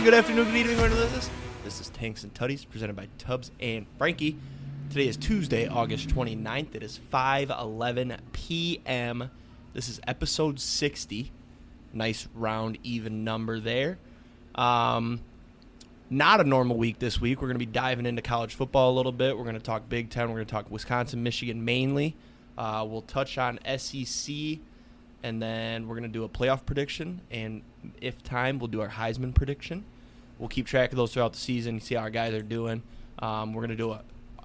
good afternoon, good evening, whatever this is. This is Tanks and Tuddies, presented by Tubbs and Frankie. Today is Tuesday, August 29th. It is 5:11 p.m. This is episode 60. Nice round, even number there. Not a normal week this week. We're going to be diving into college football a little bit. We're going to talk Big Ten. We're going to talk Wisconsin, Michigan mainly. We'll touch on SEC, and then we're going to do a playoff prediction. And if time, we'll do our Heisman prediction. We'll keep track of those throughout the season, see how our guys are doing. We're going to do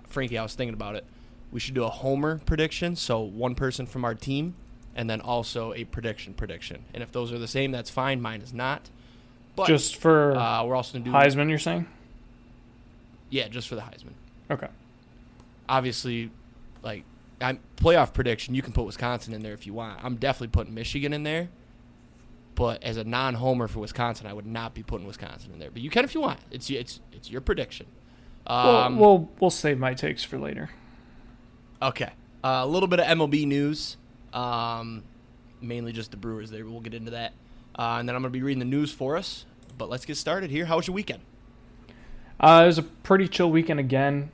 Frankie, I was thinking about it. We should do a homer prediction, so one person from our team, and then also a prediction. And if those are the same, that's fine. Mine is not. But just for we're also going to do Heisman, you're saying? Yeah, just for the Heisman. Okay. Obviously, playoff prediction, you can put Wisconsin in there if you want. I'm definitely putting Michigan in there. But as a non-homer for Wisconsin, I would not be putting Wisconsin in there. But you can if you want. It's your prediction. We'll save my takes for later. Okay. A little bit of MLB news. Mainly just the Brewers there. We'll get into that. And then I'm going to be reading the news for us. But let's get started here. How was your weekend? It was a pretty chill weekend again.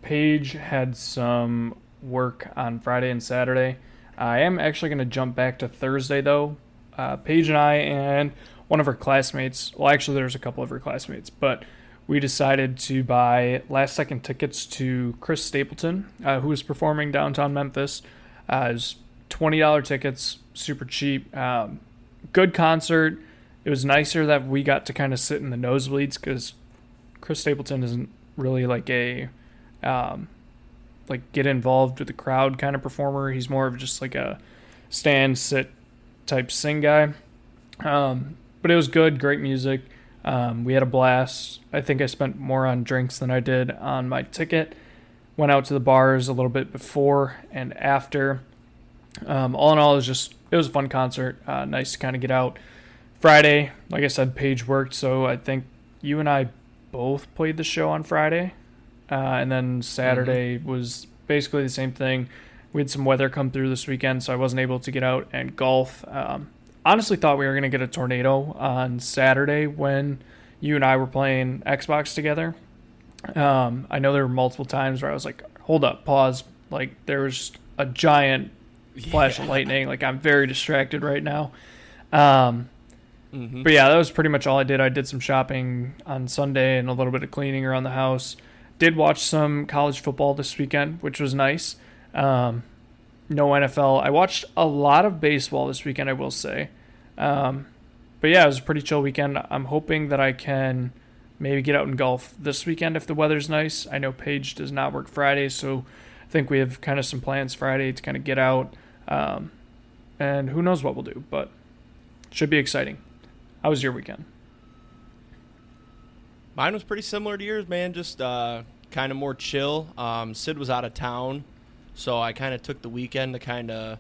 Paige had some work on Friday and Saturday. I am actually going to jump back to Thursday, though. Paige and I and one of her classmates, well, actually there's a couple of her classmates, but we decided to buy last-second tickets to Chris Stapleton, who was performing downtown Memphis. It was $20 tickets, super cheap. Good concert. It was nicer that we got to kind of sit in the nosebleeds because Chris Stapleton isn't really like a get involved with the crowd kind of performer. He's more of just like a stand, sit type sing guy. But it was good, great music. We had a blast. I think I spent more on drinks than I did on my ticket. Went out to the bars a little bit before and after. All in all, it was a fun concert. Nice to kind of get out. Friday, like I said, Paige worked, so I think you and I both played the show on Friday. And then Saturday was basically the same thing. We had some weather come through this weekend, so I wasn't able to get out and golf. Honestly thought we were going to get a tornado on Saturday when you and I were playing Xbox together. I know there were multiple times where I was like, hold up, pause. Like, there was a giant flash of lightning. Like, I'm very distracted right now. But yeah, that was pretty much all I did. I did some shopping on Sunday and a little bit of cleaning around the house. Did watch some college football this weekend, which was nice. No NFL. I watched a lot of baseball this weekend, I will say. But yeah, it was a pretty chill weekend. I'm hoping that I can maybe get out and golf this weekend if the weather's nice. I know Paige does not work Friday, so I think we have kind of some plans Friday to kind of get out. And who knows what we'll do, but it should be exciting. How was your weekend? Mine was pretty similar to yours, man. Just kind of more chill. Sid was out of town, so I kind of took the weekend to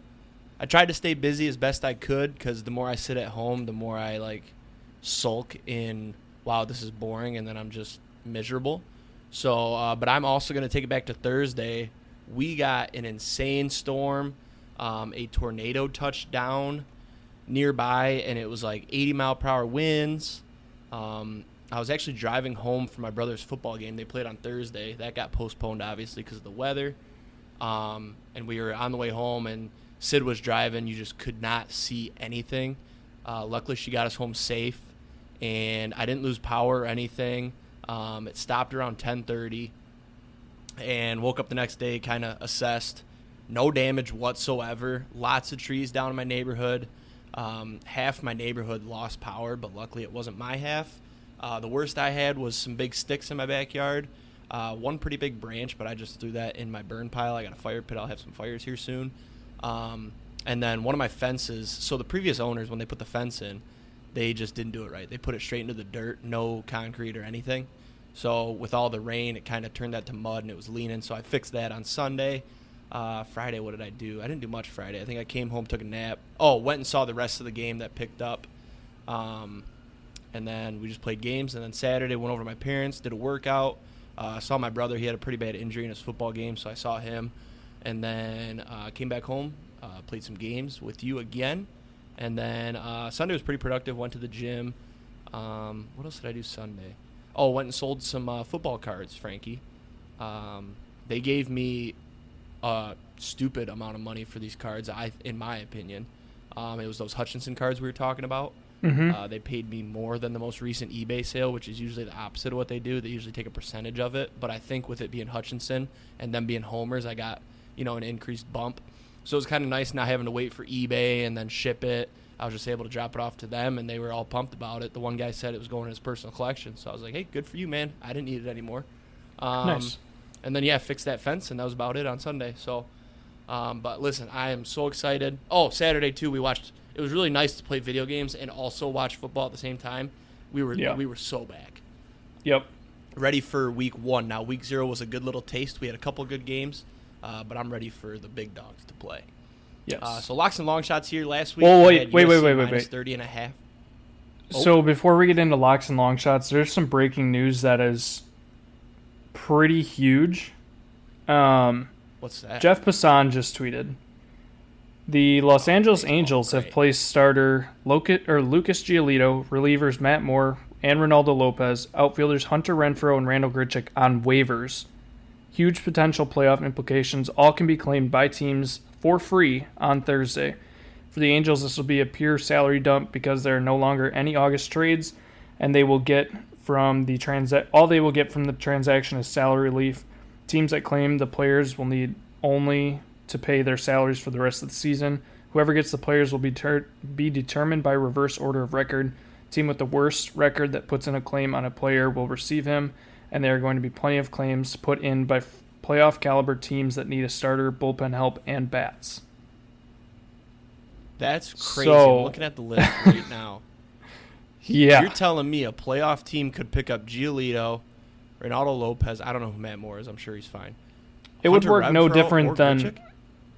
I tried to stay busy as best I could because the more I sit at home, the more I sulk in, wow, this is boring, and then I'm just miserable. So, but I'm also going to take it back to Thursday. We got an insane storm, a tornado touched down nearby, and it was 80-mile-per-hour winds. I was actually driving home from my brother's football game. They played on Thursday. That got postponed, obviously, because of the weather. And we were on the way home, and Sid was driving. You just could not see anything. Luckily, she got us home safe, and I didn't lose power or anything. It stopped around 10:30, and woke up the next day, kind of assessed. No damage whatsoever. Lots of trees down in my neighborhood. Half my neighborhood lost power, but luckily it wasn't my half. The worst I had was some big sticks in my backyard. One pretty big branch, but I just threw that in my burn pile. I got a fire pit. I'll have some fires here soon. And then one of my fences, so the previous owners, when they put the fence in, they just didn't do it right. They put it straight into the dirt, no concrete or anything. So with all the rain, it kind of turned that to mud, and it was leaning. So I fixed that on Sunday. Friday, what did I do? I didn't do much Friday. I think I came home, took a nap. Went and saw the rest of the game that picked up. And then we just played games. And then Saturday, went over to my parents, did a workout. Saw my brother. He had a pretty bad injury in his football game, so I saw him. And then came back home, played some games with you again. And then Sunday was pretty productive. Went to the gym. What else did I do Sunday? Oh, went and sold some football cards, Frankie. They gave me a stupid amount of money for these cards, in my opinion. It was those Hutchinson cards we were talking about. Mm-hmm. They paid me more than the most recent eBay sale, which is usually the opposite of what they do. They usually take a percentage of it. But I think with it being Hutchinson and them being homers, I got, an increased bump. So it was kind of nice not having to wait for eBay and then ship it. I was just able to drop it off to them, and they were all pumped about it. The one guy said it was going in his personal collection. So I was like, hey, good for you, man. I didn't need it anymore. Nice. And then, fixed that fence, and that was about it on Sunday. So, but listen, I am so excited. Oh, Saturday, too, we watched. It was really nice to play video games and also watch football at the same time. We were so back. Yep. Ready for week 1. Now, week 0 was a good little taste. We had a couple good games, but I'm ready for the big dogs to play. Yes. So Locks and Longshots here last week. Well, wait. Minus 30.5. Oh. So before we get into Locks and Longshots, there's some breaking news that is pretty huge. What's that? Jeff Passan just tweeted. The Los Angeles Angels have placed starter Lucas Giolito, relievers Matt Moore and Ronaldo Lopez, outfielders Hunter Renfroe and Randall Grichuk on waivers. Huge potential playoff implications. All can be claimed by teams for free on Thursday. For the Angels, this will be a pure salary dump because there are no longer any August trades, and they will get from the all they will get from the transaction is salary relief. Teams that claim the players will need only to pay their salaries for the rest of the season. Whoever gets the players will be determined by reverse order of record. Team with the worst record that puts in a claim on a player will receive him, and there are going to be plenty of claims put in by playoff caliber teams that need a starter, bullpen help, and bats. That's crazy. I'm looking at the list right now. Yeah. You're telling me a playoff team could pick up Giolito, Ronaldo Lopez. I don't know who Matt Moore is. I'm sure he's fine. It would work no different than Grichuk?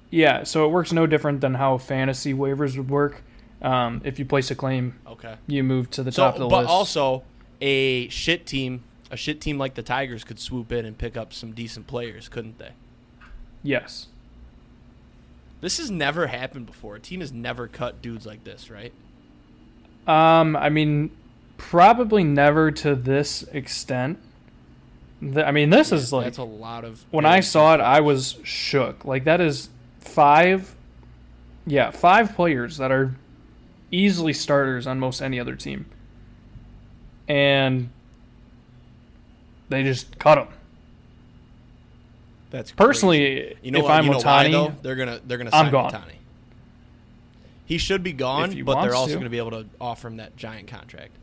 Yeah, so it works no different than how fantasy waivers would work. If you place a claim, you move to the top of the list. But also, a shit team like the Tigers could swoop in and pick up some decent players, couldn't they? Yes. This has never happened before. A team has never cut dudes like this, right? I mean, probably never to this extent. This is like... That's a lot of... When I saw it, I was shook. Like, that is 5 players that are easily starters on most any other team. And they just cut them. That's personally, crazy. if I'm Ohtani, they're gonna sign gone. Ohtani. He should be gone, but they're also going to be able to offer him that giant contract.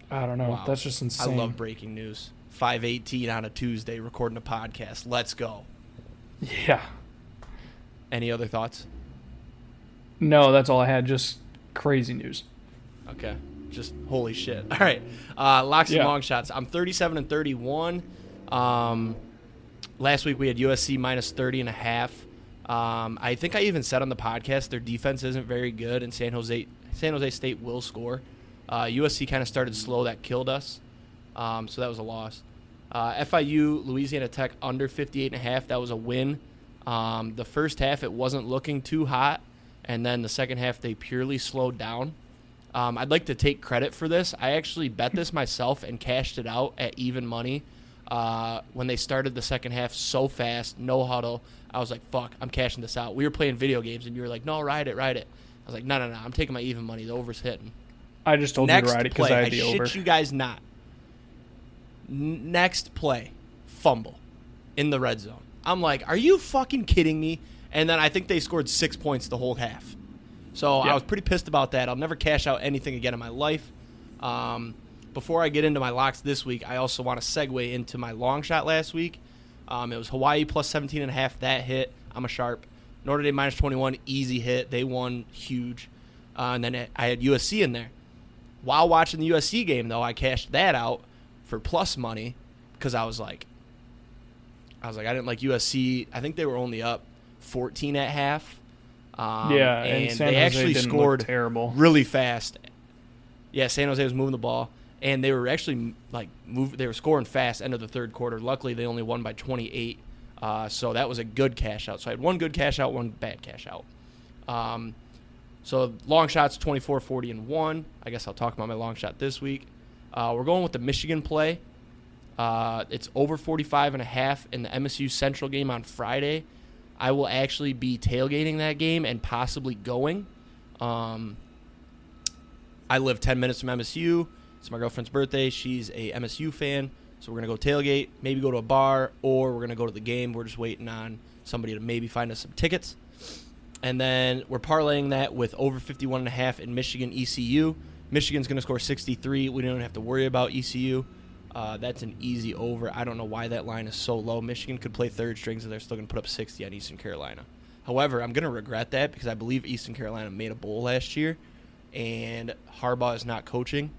I don't know. Wow. That's just insane. I love breaking news. 5:18 on a Tuesday, recording a podcast. Let's go. Yeah. Any other thoughts? No, that's all I had. Just crazy news. Okay. Just holy shit. All right. Locks and Longshots. I'm 37-31. Last week we had USC minus 30.5. I think I even said on the podcast their defense isn't very good, and San Jose State will score. USC kind of started slow. That killed us. So that was a loss. FIU, Louisiana Tech under 58.5. That was a win. The first half it wasn't looking too hot, and then the second half they purely slowed down. I'd like to take credit for this. I actually bet this myself and cashed it out at even money when they started the second half so fast, no huddle. I was like, fuck, I'm cashing this out. We were playing video games, and you were like, no, ride it. I was like, no, I'm taking my even money. The over's hitting. I just told you to ride it because I had the over. I shit you guys not. Next play, fumble in the red zone. I'm like, are you fucking kidding me? And then I think they scored 6 points the whole half. So I was pretty pissed about that. I'll never cash out anything again in my life. Before I get into my locks this week, I also want to segue into my long shot last week. It was Hawaii plus 17.5. That hit. I'm a sharp. Notre Dame minus 21. Easy hit. They won huge. And then I had USC in there. While watching the USC game, though, I cashed that out for plus money because I was like, I didn't like USC. I think they were only up 14 at half. And San they Jose actually didn't scored look terrible. Really fast. Yeah, San Jose was moving the ball, and they were actually they were scoring fast end of the third quarter. Luckily, they only won by 28, so that was a good cash out. So I had one good cash out, one bad cash out. So long shots 24, 40, and 1. I guess I'll talk about my long shot this week. We're going with the Michigan play. It's over 45.5 in the MSU Central game on Friday. I will actually be tailgating that game and possibly going. I live 10 minutes from MSU. It's my girlfriend's birthday. She's a MSU fan. So we're going to go tailgate, maybe go to a bar, or we're going to go to the game. We're just waiting on somebody to maybe find us some tickets. And then we're parlaying that with over 51.5 in Michigan ECU. Michigan's going to score 63. We don't have to worry about ECU. That's an easy over. I don't know why that line is so low. Michigan could play third strings, and they're still going to put up 60 on Eastern Carolina. However, I'm going to regret that because I believe Eastern Carolina made a bowl last year, and Harbaugh is not coaching.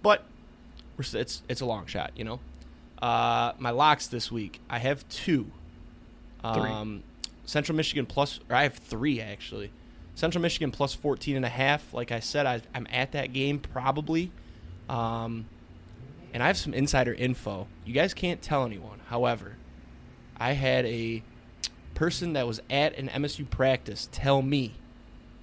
But it's a long shot, you know. My locks this week, I have 2. 3. Central Michigan plus, or I have 3 actually. Central Michigan plus 14.5. Like I said, I'm at that game probably. And I have some insider info. You guys can't tell anyone. However, I had a person that was at an MSU practice tell me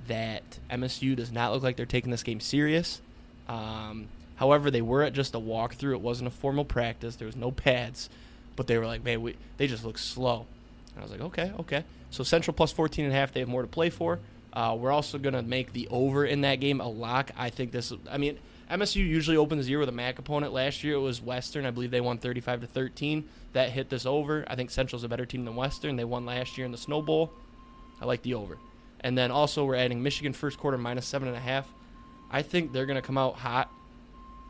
that MSU does not look like they're taking this game serious. However, they were at just a walkthrough. It wasn't a formal practice. There was no pads. But they were like, man, they just look slow. And I was like, okay. So Central plus 14.5, they have more to play for. We're also going to make the over in that game a lock. I think MSU usually opens the year with a MAC opponent. Last year it was Western. I believe they won 35-13. That hit this over. I think Central's a better team than Western. They won last year in the Snow Bowl. I like the over. And then also we're adding Michigan first quarter minus 7.5. I think they're going to come out hot.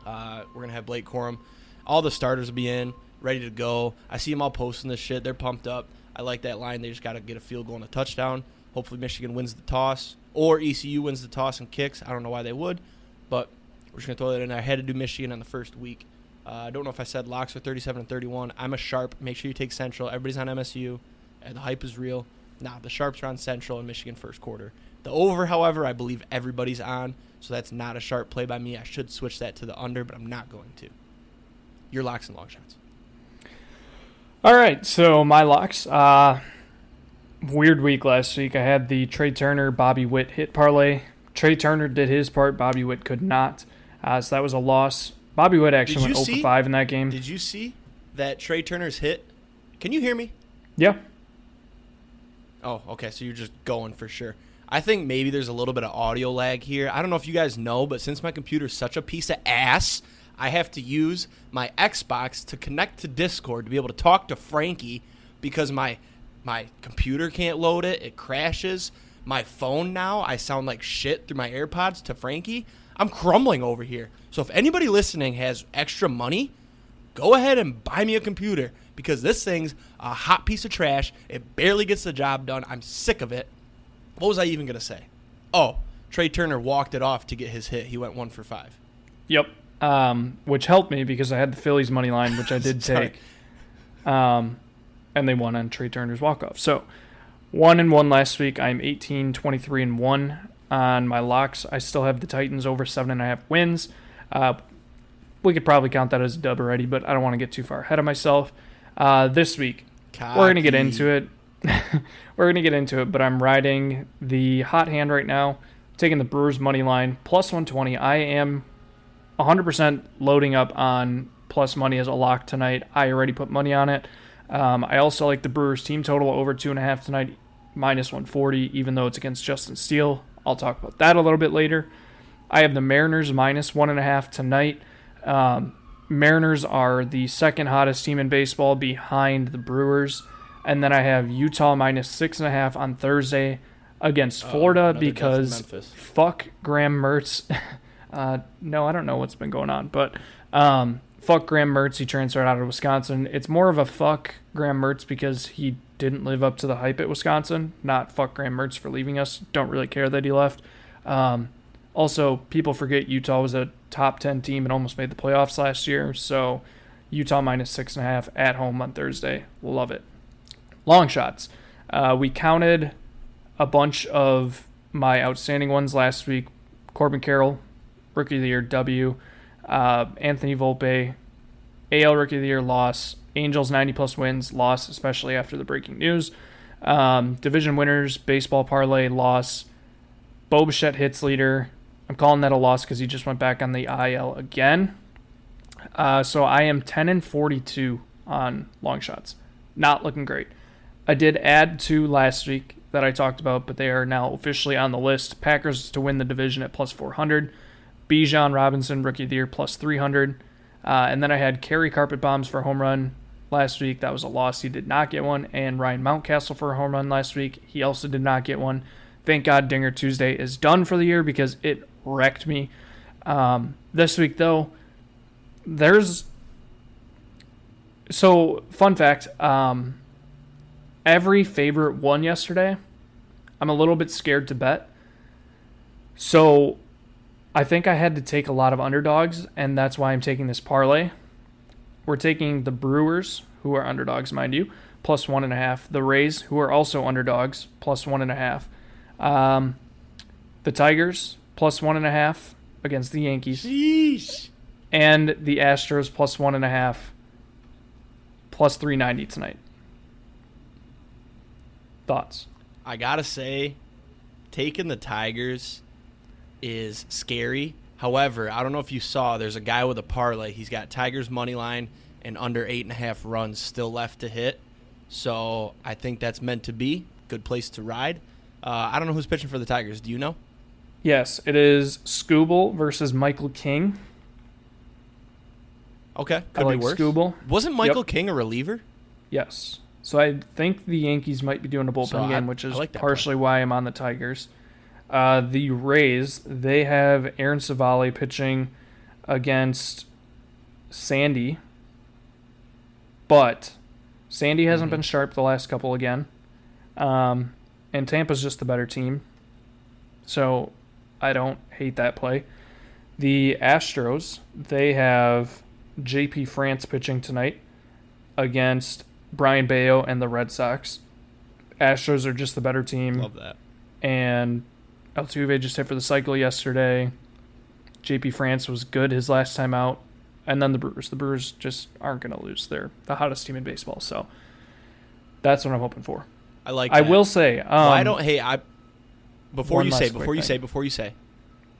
We're going to have Blake Corum. All the starters will be in, ready to go. I see them all posting this shit. They're pumped up. I like that line. They just got to get a field goal and a touchdown. Hopefully Michigan wins the toss, or ECU wins the toss and kicks. I don't know why they would, but we're just going to throw that in there. I had to do Michigan on the first week. I don't know if I said locks are 37-31. I'm a sharp. Make sure you take Central. Everybody's on MSU. The hype is real. Nah, the sharps are on Central and Michigan first quarter. The over, however, I believe everybody's on, so that's not a sharp play by me. I should switch that to the under, but I'm not going to. Your locks and long shots. All right, so my locks. Weird week last week. I had the Trey Turner, Bobby Witt hit parlay. Trey Turner did his part. Bobby Witt could not. So that was a loss. Bobby Witt actually went 0 for 5 in that game. Did you see that Trey Turner's hit? Can you hear me? Yeah. Oh, okay, so you're just going for sure. I think maybe there's a little bit of audio lag here. I don't know if you guys know, but since my computer's such a piece of ass, I have to use my Xbox to connect to Discord to be able to talk to Frankie because my computer can't load it. It crashes. My phone now, I sound like shit through my AirPods to Frankie. I'm crumbling over here. So if anybody listening has extra money, go ahead and buy me a computer because this thing's a hot piece of trash. It barely gets the job done. I'm sick of it. What was I even going to say? Oh, Trey Turner walked it off to get his hit. He went 1 for 5. Yep. Which helped me because I had the Phillies money line, which I did take. And they won on Trey Turner's walk-off. So 1-1 last week. I'm 18-23-1 on my locks. I still have the Titans over 7.5 wins. We could probably count that as a dub already, but I don't want to get too far ahead of myself. This week, we're going to get into it. But I'm riding the hot hand right now, taking the Brewers money line, plus 120. I am 100% loading up on plus money as a lock tonight. I already put money on it. I also like the Brewers team total over 2.5 tonight, minus 140, even though it's against Justin Steele. I'll talk about that a little bit later. I have the Mariners minus 1.5 tonight. Mariners are the second hottest team in baseball behind the Brewers. And then I have Utah minus 6.5 on Thursday against Florida because fuck Graham Mertz. No, I don't know what's been going on, but fuck Graham Mertz. He transferred out of Wisconsin. It's more of a fuck Graham Mertz because he didn't live up to the hype at Wisconsin, not fuck Graham Mertz for leaving us. Don't really care that he left. Also, people forget Utah was a top 10 team and almost made the playoffs last year, so Utah minus 6.5 at home on Thursday. Love it. Long shots. We counted a bunch of my outstanding ones last week. Corbin Carroll, Rookie of the Year, W. Anthony Volpe, AL Rookie of the Year, loss. Angels 90-plus wins, loss, especially after the breaking news. Division winners, baseball parlay, loss. Bo Bichette hits leader. I'm calling that a loss because he just went back on the IL again. So I am 10-42 on long shots. Not looking great. I did add 2 last week that I talked about, but they are now officially on the list. Packers to win the division at plus 400. Bijan Robinson, rookie of the year, plus 300. And then I had Kerry Carpet Bombs for a home run last week. That was a loss. He did not get one. And Ryan Mountcastle for a home run last week. He also did not get one. Thank God Dinger Tuesday is done for the year because it wrecked me. This week, though, fun fact, every favorite won yesterday. I'm a little bit scared to bet. So I think I had to take a lot of underdogs, and that's why I'm taking this parlay. We're taking the Brewers, who are underdogs, mind you, plus 1.5. The Rays, who are also underdogs, plus 1.5. The Tigers, plus 1.5 against the Yankees. Sheesh. And the Astros, plus 1.5, plus 390 tonight. Thoughts? I gotta say, taking the Tigers is scary. However, I don't know if you saw, there's a guy with a parlay. He's got Tigers money line and under 8.5 runs still left to hit. So I think that's meant to be. Good place to ride. I don't know who's pitching for the Tigers. Do you know? Yes, it is Skubal versus Michael King. Okay, I could like be worse. Skubal. Wasn't Michael King a reliever? Yes. So I think the Yankees might be doing a bullpen game, which is like partially why I'm on the Tigers. The Rays, they have Aaron Savali pitching against Sandy, but Sandy hasn't been sharp the last couple again, and Tampa's just the better team, so I don't hate that play. The Astros, they have JP France pitching tonight against Brian Bayo and the Red Sox. Astros are just the better team. Love that. And Altuve just hit for the cycle yesterday. JP France was good his last time out. And then the Brewers. The Brewers just aren't going to lose. They're the hottest team in baseball. So that's what I'm hoping for. I like that. that. I will say. Before you say.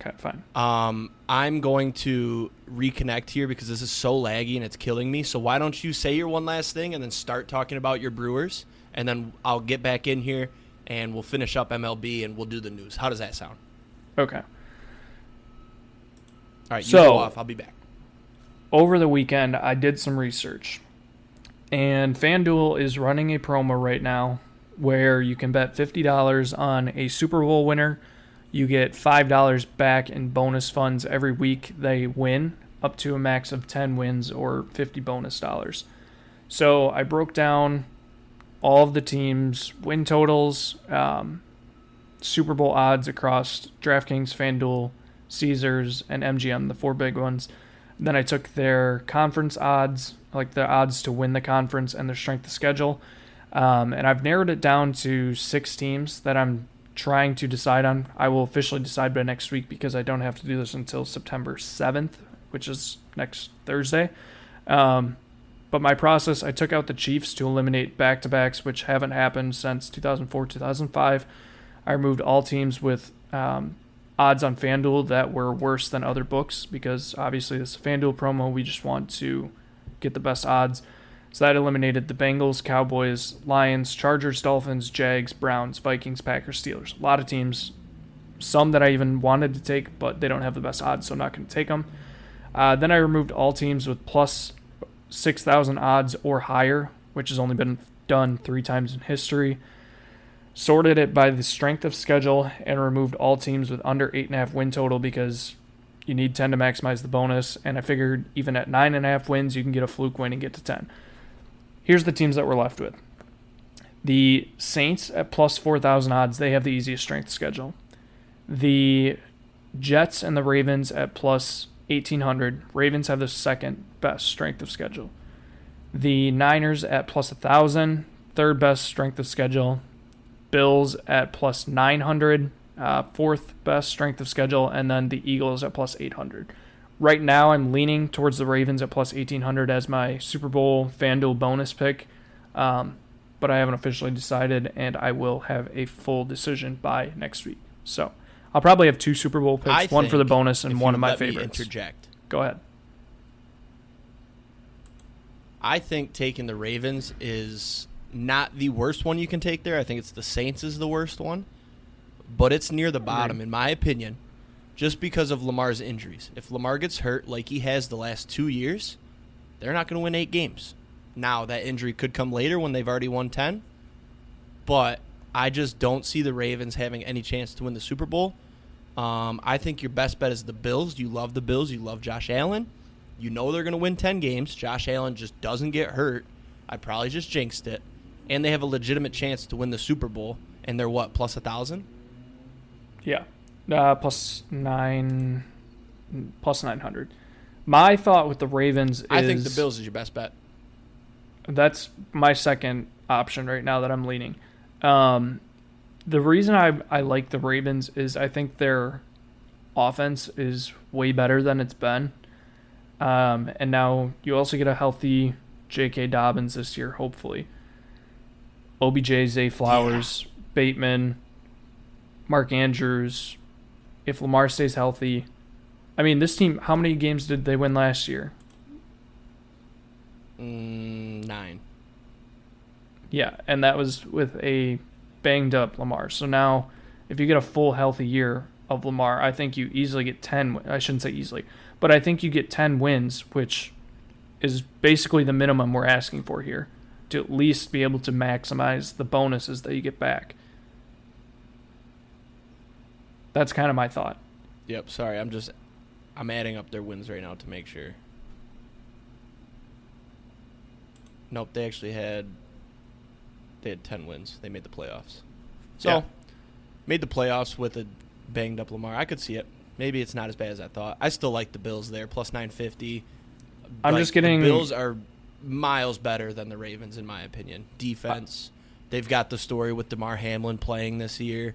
Okay, fine. I'm going to reconnect here because this is so laggy and it's killing me. So why don't you say your one last thing and then start talking about your Brewers, and then I'll get back in here and we'll finish up MLB and we'll do the news. How does that sound? Okay. All right, you go off. I'll be back. Over the weekend, I did some research, and FanDuel is running a promo right now where you can bet $50 on a Super Bowl winner. You get $5 back in bonus funds every week they win, up to a max of 10 wins or 50 bonus dollars. So I broke down all of the teams' win totals, Super Bowl odds across DraftKings, FanDuel, Caesars, and MGM, the 4 big ones. Then I took their conference odds, like the odds to win the conference and their strength of schedule, and I've narrowed it down to 6 teams that I'm trying to decide on. I will officially decide by next week because I don't have to do this until September 7th, which is next Thursday. But my process, I took out the Chiefs to eliminate back-to-backs, which haven't happened since 2004-2005. I removed all teams with odds on FanDuel that were worse than other books because obviously this is a FanDuel promo. We just want to get the best odds. So that eliminated the Bengals, Cowboys, Lions, Chargers, Dolphins, Jags, Browns, Vikings, Packers, Steelers. A lot of teams, some that I even wanted to take, but they don't have the best odds, so I'm not going to take them. Then I removed all teams with plus 6,000 odds or higher, which has only been done 3 times in history. Sorted it by the strength of schedule and removed all teams with under 8.5 win total because you need 10 to maximize the bonus. And I figured even at 9.5 wins, you can get a fluke win and get to 10. Here's the teams that we're left with. The Saints at plus 4,000 odds, they have the easiest strength schedule. The Jets and the Ravens at plus 1,800. Ravens have the second best strength of schedule. The Niners at plus 1,000, third best strength of schedule. Bills at plus 900, fourth best strength of schedule. And then the Eagles at plus 800. Right now, I'm leaning towards the Ravens at plus 1,800 as my Super Bowl FanDuel bonus pick, but I haven't officially decided, and I will have a full decision by next week. So I'll probably have 2 Super Bowl I picks, one for the think bonus and if one you of my let me favorites. Interject. Go ahead. I think taking the Ravens is not the worst one you can take there. I think it's the Saints is the worst one. But it's near the bottom, in my opinion, just because of Lamar's injuries. If Lamar gets hurt like he has the last 2 years, they're not going to win 8 games. Now, that injury could come later when they've already won 10. But I just don't see the Ravens having any chance to win the Super Bowl. I think your best bet is the Bills. You love the Bills. You love Josh Allen. You know they're going to win 10 games. Josh Allen just doesn't get hurt. I probably just jinxed it. And they have a legitimate chance to win the Super Bowl. And they're what, plus 1,000? Yeah. Plus 900. My thought with the Ravens is... I think the Bills is your best bet. That's my second option right now that I'm leaning. The reason I like the Ravens is I think their offense is way better than it's been. And now you also get a healthy J.K. Dobbins this year, hopefully. OBJ, Zay Flowers, Bateman, Mark Andrews. If Lamar stays healthy. I mean, this team, how many games did they win last year? 9. Yeah, and that was with a banged up Lamar. So now, if you get a full healthy year of Lamar, I think you easily get 10. I shouldn't say easily, but I think you get 10 wins, which is basically the minimum we're asking for here, to at least be able to maximize the bonuses that you get back. That's kind of my thought. Yep, sorry. I'm adding up their wins right now to make sure. Nope, they had 10 wins. They made the playoffs. So, made the playoffs with a banged up Lamar. I could see it. Maybe it's not as bad as I thought. I still like the Bills there, plus 950. I'm just getting... The Bills are miles better than the Ravens, in my opinion. Defense. They've got the story with DeMar Hamlin playing this year.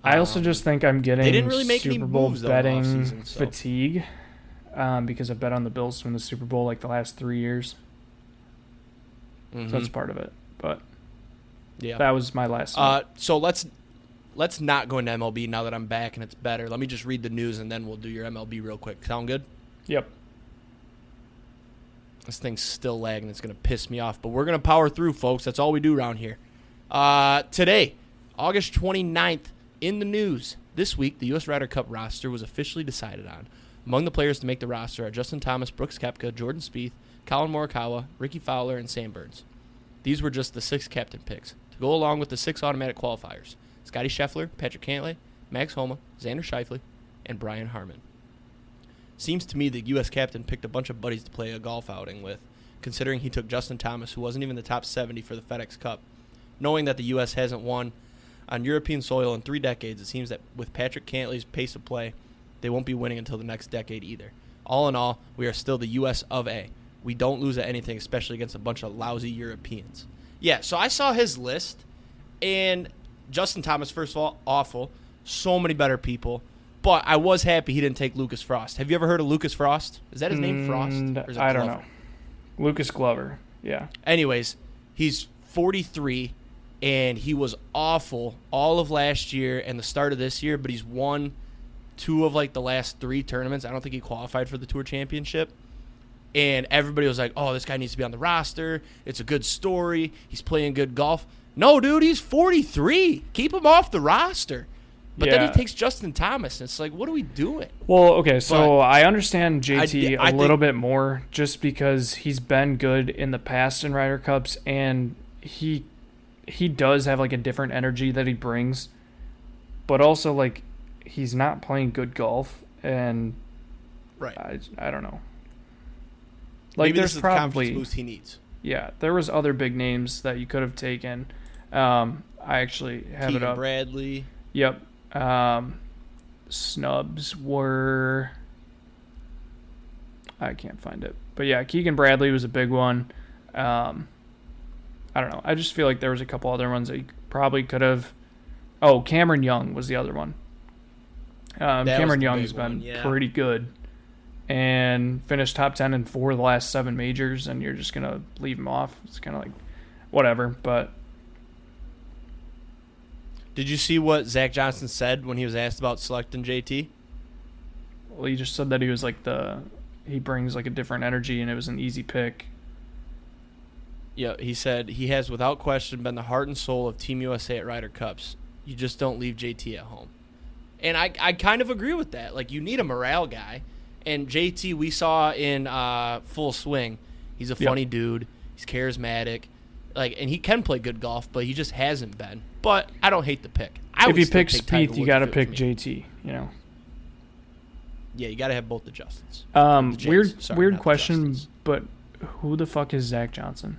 I also just think I'm getting they didn't really make Super any Bowl moves, though, betting in the offseason, so. fatigue because I bet on the Bills to win the Super Bowl like the last 3 years. Mm-hmm. So that's part of it. But yeah, that was my last So let's not go into MLB now that I'm back and it's better. Let me just read the news and then we'll do your MLB real quick. Sound good? Yep. This thing's still lagging. It's going to piss me off. But we're going to power through, folks. That's all we do around here. Today, August 29th, in the news. This week, the U.S. Ryder Cup roster was officially decided on. Among the players to make the roster are Justin Thomas, Brooks Koepka, Jordan Spieth, Colin Morikawa, Ricky Fowler, and Sam Burns. These were just the 6 captain picks, to go along with the 6 automatic qualifiers. Scotty Scheffler, Patrick Cantlay, Max Homa, Xander Schauffele, and Brian Harman. Seems to me the U.S. captain picked a bunch of buddies to play a golf outing with, considering he took Justin Thomas, who wasn't even the top 70 for the FedEx Cup. Knowing that the U.S. hasn't won on European soil in 3 decades, it seems that with Patrick Cantlay's pace of play, they won't be winning until the next decade either. All in all, we are still the U.S. of A. We don't lose at anything, especially against a bunch of lousy Europeans. Yeah, so I saw his list, and Justin Thomas, first of all, awful. So many better people. But I was happy he didn't take Lucas Frost. Have you ever heard of Lucas Frost? Is that his name, Frost? Or is it I don't Glover? know. Lucas Glover, yeah. Anyways, he's 43, and he was awful all of last year and the start of this year, but he's won 2 of, like, the last 3 tournaments. I don't think he qualified for the Tour Championship. And everybody was like, oh, this guy needs to be on the roster. It's a good story. He's playing good golf. No, dude, he's 43. Keep him off the roster. But then he takes Justin Thomas, and it's like, what are we doing? Well, okay, so I understand JT I a little bit more just because he's been good in the past in Ryder Cups, and he does have, like, a different energy that he brings. But also, like, he's not playing good golf, and right. I don't know. Like, maybe there's this is probably the confidence boost he needs. Yeah, there was other big names that you could have taken. I actually have Keegan it up. Bradley. Yep. Snubs were... I can't find it. But yeah, Keegan Bradley was a big one. I don't know. I just feel like there was a couple other ones that you probably could have... Oh, Cameron Young was the other one. Cameron Young's been pretty good. And finished top 10 in 4 of the last 7 majors, and you're just going to leave him off. It's kind of like, whatever, but... Did you see what Zach Johnson said when he was asked about selecting JT? Well, he just said that he was like he brings like a different energy and it was an easy pick. Yeah, he said he has without question been the heart and soul of Team USA at Ryder Cups. You just don't leave JT at home. And I kind of agree with that. Like, you need a morale guy. And JT, we saw in full swing. He's a funny dude. He's charismatic. Like, and he can play good golf, but he just hasn't been. But I don't hate the pick. If you pick Spieth, you got to pick JT, you know. Yeah, you got to have both the Justins. Weird question, but who the fuck is Zach Johnson?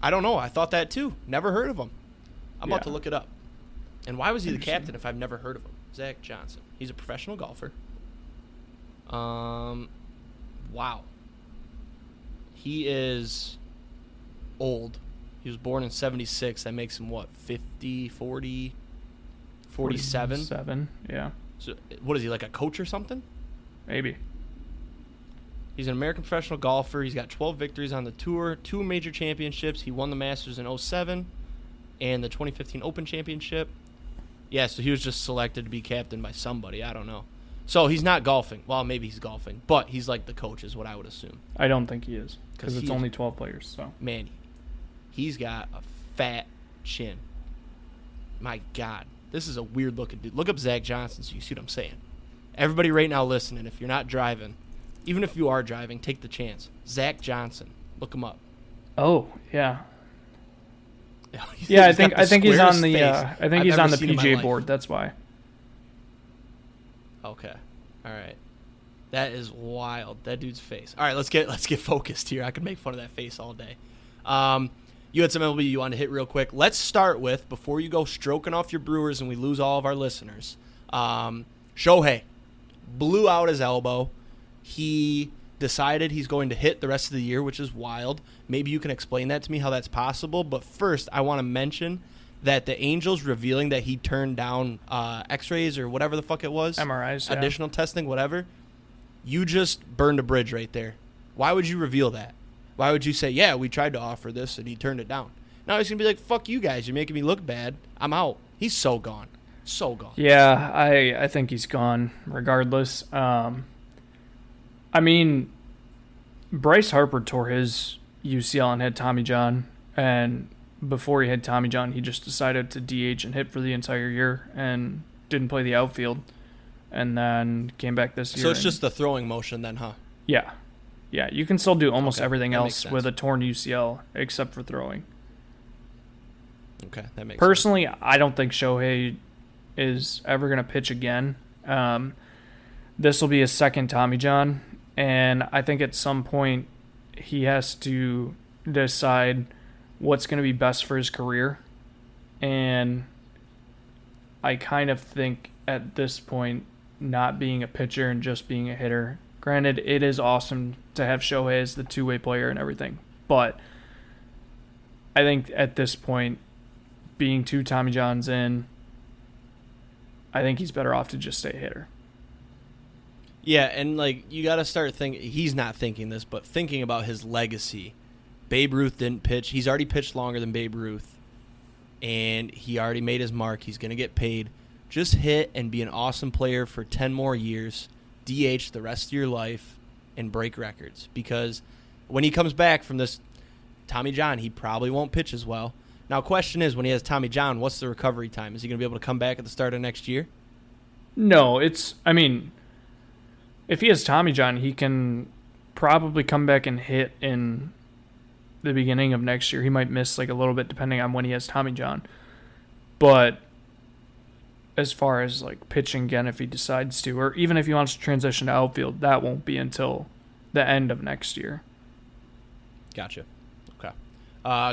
I don't know. I thought that too. Never heard of him. I'm about to look it up. And why was he the captain if I've never heard of him? Zach Johnson. He's a professional golfer. Wow. He is old. He was born in 76. That makes him, what, 50, 40, 47? 47, yeah. So, what is he, like a coach or something? Maybe. He's an American professional golfer. He's got 12 victories on the tour, 2 major championships. He won the Masters in 07 and the 2015 Open Championship. Yeah, so he was just selected to be captain by somebody. I don't know. So he's not golfing. Well, maybe he's golfing, but he's like the coach is what I would assume. I don't think he is because it's only 12 players. So man, he's got a fat chin. My God, this is a weird looking dude. Look up Zach Johnson so you see what I'm saying. Everybody right now listening, if you're not driving, even if you are driving, take the chance. Zach Johnson, look him up. Oh yeah. Yeah, I think he's on the PGA board. That's why. Okay, all right, that is wild. That dude's face. All right, let's get focused here. I could make fun of that face all day. You had some MLB you wanted to hit real quick. Let's start with, before you go stroking off your Brewers and we lose all of our listeners. Shohei blew out his elbow. He decided he's going to hit the rest of the year, which is wild. Maybe you can explain that to me, how that's possible. But first, I want to mention that the Angels revealing that he turned down x-rays or whatever the fuck it was. MRIs, additional testing, whatever. You just burned a bridge right there. Why would you reveal that? Why would you say, yeah, we tried to offer this and he turned it down? Now he's going to be like, fuck you guys. You're making me look bad. I'm out. He's so gone. So gone. Yeah, I think he's gone regardless. I mean, Bryce Harper tore his UCL and had Tommy John, and before he had Tommy John, he just decided to DH and hit for the entire year and didn't play the outfield, and then came back this year. So it's just the throwing motion then, huh? Yeah. Yeah, you can still do almost everything else with a torn UCL except for throwing. Okay, that makes Personally, sense. I don't think Shohei is ever going to pitch again. This will be his second Tommy John, and I think at some point he has to decide what's going to be best for his career. And I kind of think at this point, not being a pitcher and just being a hitter, granted, it is awesome to have Shohei as the two-way player and everything, but I think at this point, being 2 Tommy Johns in, I think he's better off to just stay a hitter. Yeah, and like you got to start thinking. He's not thinking this, but thinking about his legacy. Babe Ruth didn't pitch. He's already pitched longer than Babe Ruth, and he already made his mark. He's going to get paid. Just hit and be an awesome player for 10 more years, DH the rest of your life, and break records. Because when he comes back from this Tommy John, he probably won't pitch as well. Now, question is, when he has Tommy John, what's the recovery time? Is he going to be able to come back at the start of next year? No, if he has Tommy John, he can probably come back and hit in the beginning of next year. He might miss like a little bit depending on when he has Tommy John. But as far as like pitching again, if he decides to, or even if he wants to transition to outfield, that won't be until the end of next year. Gotcha. Okay.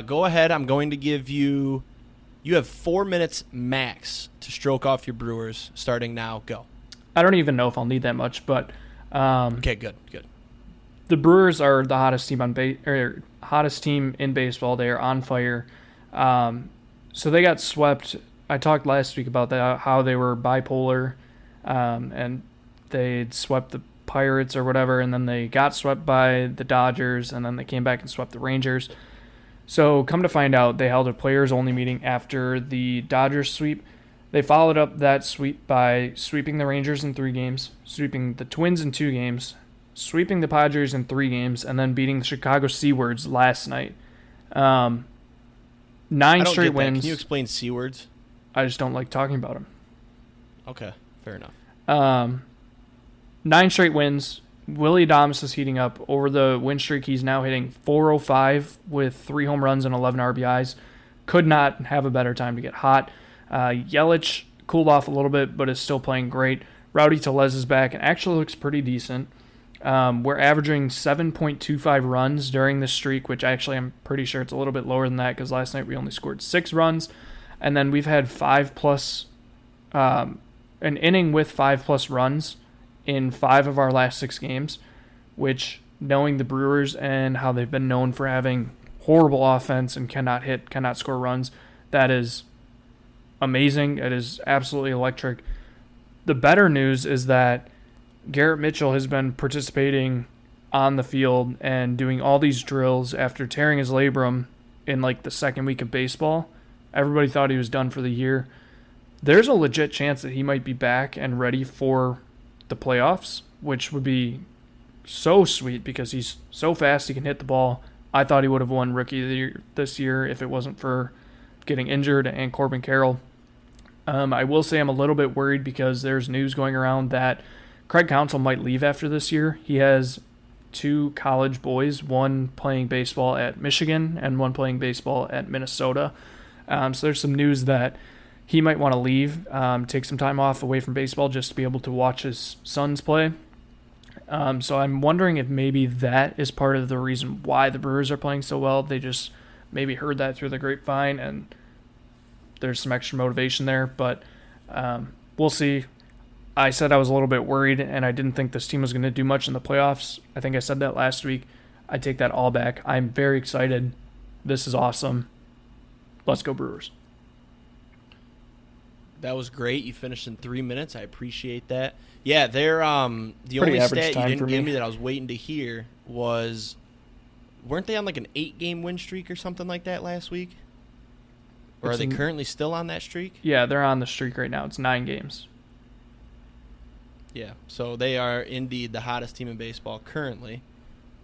Go ahead. I'm going to give you have 4 minutes max to stroke off your Brewers starting now. Go. I don't even know if I'll need that much, but okay, good. The Brewers are the hottest team in baseball. They are on fire. So they got swept. I talked last week about that, how they were bipolar, and they'd swept the Pirates or whatever, and then they got swept by the Dodgers, and then they came back and swept the Rangers. So come to find out, they held a players-only meeting after the Dodgers sweep. They followed up that sweep by sweeping the Rangers in 3 games, sweeping the Twins in 2 games, sweeping the Padres in 3 games, and then beating the Chicago Seawards last night. 9 straight wins. Can you explain Seawards? I just don't like talking about them. Okay, fair enough. 9 straight wins. Willie Adames is heating up. Over the win streak, he's now hitting .405 with 3 home runs and 11 RBIs. Could not have a better time to get hot. Yelich cooled off a little bit, but is still playing great. Rowdy Tellez is back and actually looks pretty decent. We're averaging 7.25 runs during this streak, which actually I'm pretty sure it's a little bit lower than that because last night we only scored 6 runs. And then we've had 5+, an inning with 5+ runs in 5 of our last 6 games, which, knowing the Brewers and how they've been known for having horrible offense and cannot score runs, that is amazing. It is absolutely electric. The better news is that Garrett Mitchell has been participating on the field and doing all these drills after tearing his labrum in like the second week of baseball. Everybody thought he was done for the year. There's a legit chance that he might be back and ready for the playoffs, which would be so sweet because he's so fast, he can hit the ball. I thought he would have won Rookie of the Year this year if it wasn't for getting injured and Corbin Carroll. I will say I'm a little bit worried because there's news going around that Craig Counsell might leave after this year. He has 2 college boys, one playing baseball at Michigan and one playing baseball at Minnesota. So there's some news that he might want to leave, take some time off away from baseball just to be able to watch his sons play. So I'm wondering if maybe that is part of the reason why the Brewers are playing so well. They just maybe heard that through the grapevine and there's some extra motivation there. But we'll see. I said I was a little bit worried and I didn't think this team was going to do much in the playoffs. I think I said that last week. I take that all back. I'm very excited. This is awesome. Let's go Brewers. That was great. You finished in 3 minutes. I appreciate that. Yeah, they're the Pretty only average stat you time didn't for give me. me that I was waiting to hear was, weren't they on like an 8-game win streak or something like that last week? Or are they currently still on that streak? Yeah, they're on the streak right now. It's 9 games. Yeah, so they are indeed the hottest team in baseball currently.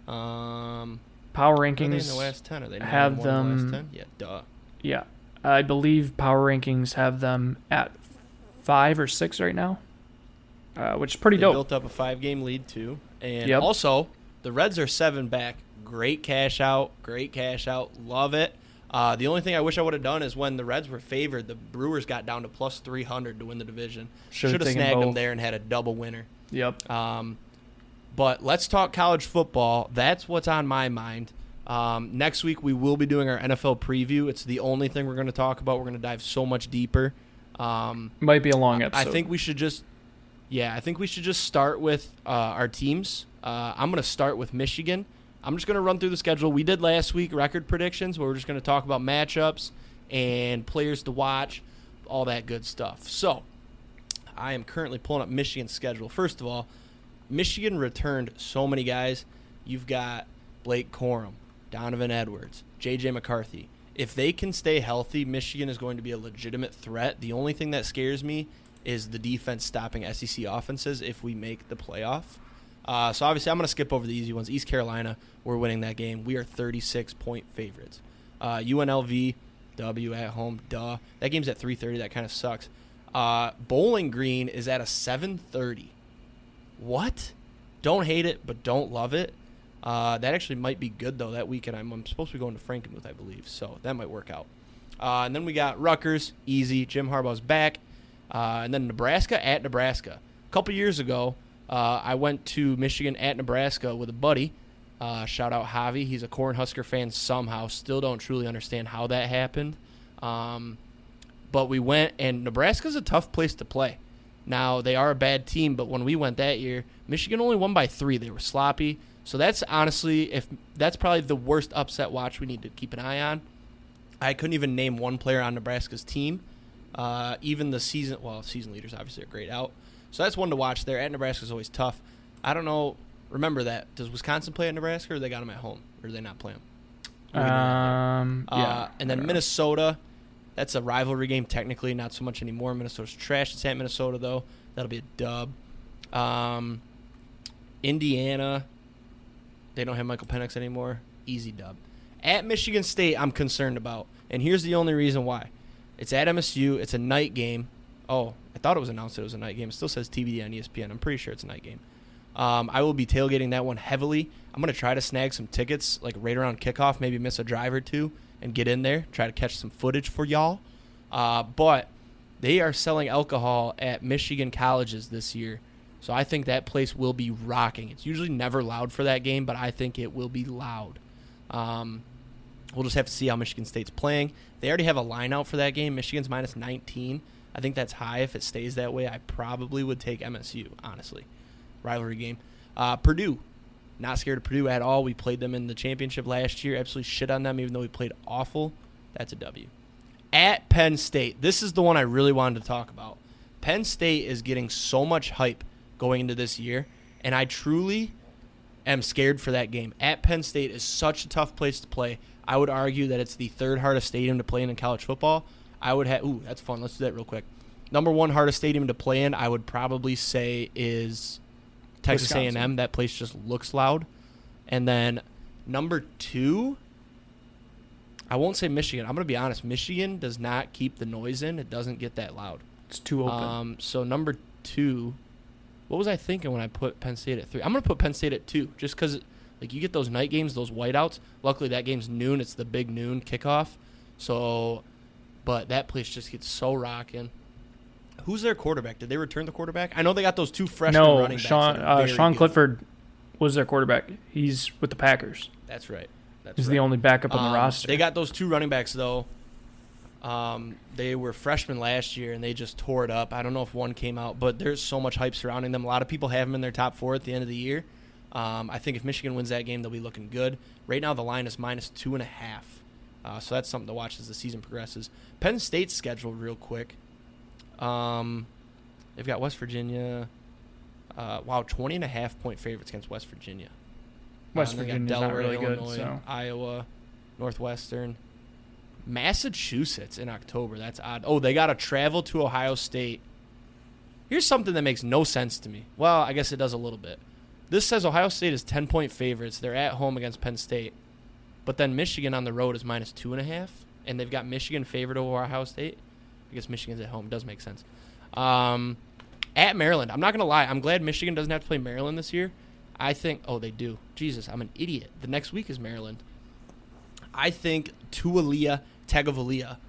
Power Are they in rankings the last 10? Are they have 9-1 in the last them. 10? Yeah, duh. Yeah, I believe Power Rankings have them at 5 or 6 right now, which is pretty They dope. built up a 5-game lead too, and Yep. also the Reds are 7 back. Great cash out. Love it. The only thing I wish I would have done is when the Reds were favored, the Brewers got down to plus 300 to win the division. Should have taken snagged them both. there and had a double winner. Yep. But let's talk college football. That's what's on my mind. Next week we will be doing our NFL preview. It's the only thing we're going to talk about. We're going to dive so much deeper. Might be a long episode. I think we should just start with our teams. I'm going to start with Michigan. I'm just going to run through the schedule. We did last week record predictions where we're just going to talk about matchups and players to watch, all that good stuff. So I am currently pulling up Michigan's schedule. First of all, Michigan returned so many guys. You've got Blake Corum, Donovan Edwards, J.J. McCarthy. If they can stay healthy, Michigan is going to be a legitimate threat. The only thing that scares me is the defense stopping SEC offenses if we make the playoff. So obviously I'm going to skip over the easy ones. East Carolina, we're winning that game. We are 36-point favorites. UNLV, W at home, duh. That game's at 3:30. That kind of sucks. Bowling Green is at a 7:30. What? Don't hate it, but don't love it. That actually might be good, though, that weekend. I'm supposed to be going to Frankenmuth, I believe, so that might work out. And then we got Rutgers, easy. Jim Harbaugh's back. And then Nebraska at Nebraska. A couple years ago, I went to Michigan at Nebraska with a buddy. Shout out Javi. He's a Cornhusker fan somehow. Still don't truly understand how that happened. But we went, and Nebraska's a tough place to play. Now, they are a bad team, but when we went that year, Michigan only won by 3. They were sloppy. So that's honestly, that's probably the worst upset watch we need to keep an eye on. I couldn't even name one player on Nebraska's team. Even the season leaders obviously are great out. So that's one to watch there. At Nebraska is always tough. I don't know. Remember that. Does Wisconsin play at Nebraska, or they got them at home? Or do they not play them? Yeah. And then Minnesota, that's a rivalry game technically, not so much anymore. Minnesota's trash. It's at Minnesota, though. That'll be a dub. Indiana, they don't have Michael Penix anymore. Easy dub. At Michigan State, I'm concerned about. And here's the only reason why. It's at MSU. It's a night game. Oh, I thought it was announced that it was a night game. It still says TBD on ESPN. I'm pretty sure it's a night game. I will be tailgating that one heavily. I'm going to try to snag some tickets like right around kickoff, maybe miss a drive or two, and get in there, try to catch some footage for y'all. But they are selling alcohol at Michigan colleges this year. So I think that place will be rocking. It's usually never loud for that game, but I think it will be loud. We'll just have to see how Michigan State's playing. They already have a line out for that game. Michigan's minus 19. I think that's high. If it stays that way, I probably would take MSU, honestly. Rivalry game. Purdue. Not scared of Purdue at all. We played them in the championship last year. Absolutely shit on them, even though we played awful. That's a W. At Penn State. This is the one I really wanted to talk about. Penn State is getting so much hype going into this year, and I truly am scared for that game. At Penn State is such a tough place to play. I would argue that it's the third hardest stadium to play in college football. I would have – ooh, that's fun. Let's do that real quick. Number one hardest stadium to play in, I would probably say, is Texas Wisconsin. A&M. That place just looks loud. And then number two, I won't say Michigan. I'm going to be honest. Michigan does not keep the noise in. It doesn't get that loud. It's too open. So number two, what was I thinking when I put Penn State at 3? I'm going to put Penn State at 2 just because – like, you get those night games, those whiteouts. Luckily, that game's noon. It's the big noon kickoff. So, but that place just gets so rocking. Who's their quarterback? Did they return the quarterback? I know they got those two freshman running backs. No, Sean Clifford was their quarterback. He's with the Packers. That's right. He's the only backup on the roster. They got those two running backs, though. They were freshmen last year, and they just tore it up. I don't know if one came out, but there's so much hype surrounding them. A lot of people have them in their top 4 at the end of the year. I think if Michigan wins that game, they'll be looking good. Right now, the line is minus 2.5. So that's something to watch as the season progresses. Penn State's scheduled real quick. They've got West Virginia. 20.5-point favorites against West Virginia. West Virginia's not really Illinois, good. So. Iowa, Northwestern. Massachusetts in October. That's odd. Oh, they got to travel to Ohio State. Here's something that makes no sense to me. Well, I guess it does a little bit. This says Ohio State is 10-point favorites. They're at home against Penn State. But then Michigan on the road is minus 2.5. And they've got Michigan favored over Ohio State. I guess Michigan's at home. It does make sense. At Maryland. I'm not going to lie. I'm glad Michigan doesn't have to play Maryland this year. I think – oh, they do. Jesus, I'm an idiot. The next week is Maryland. I think Tagovailoa.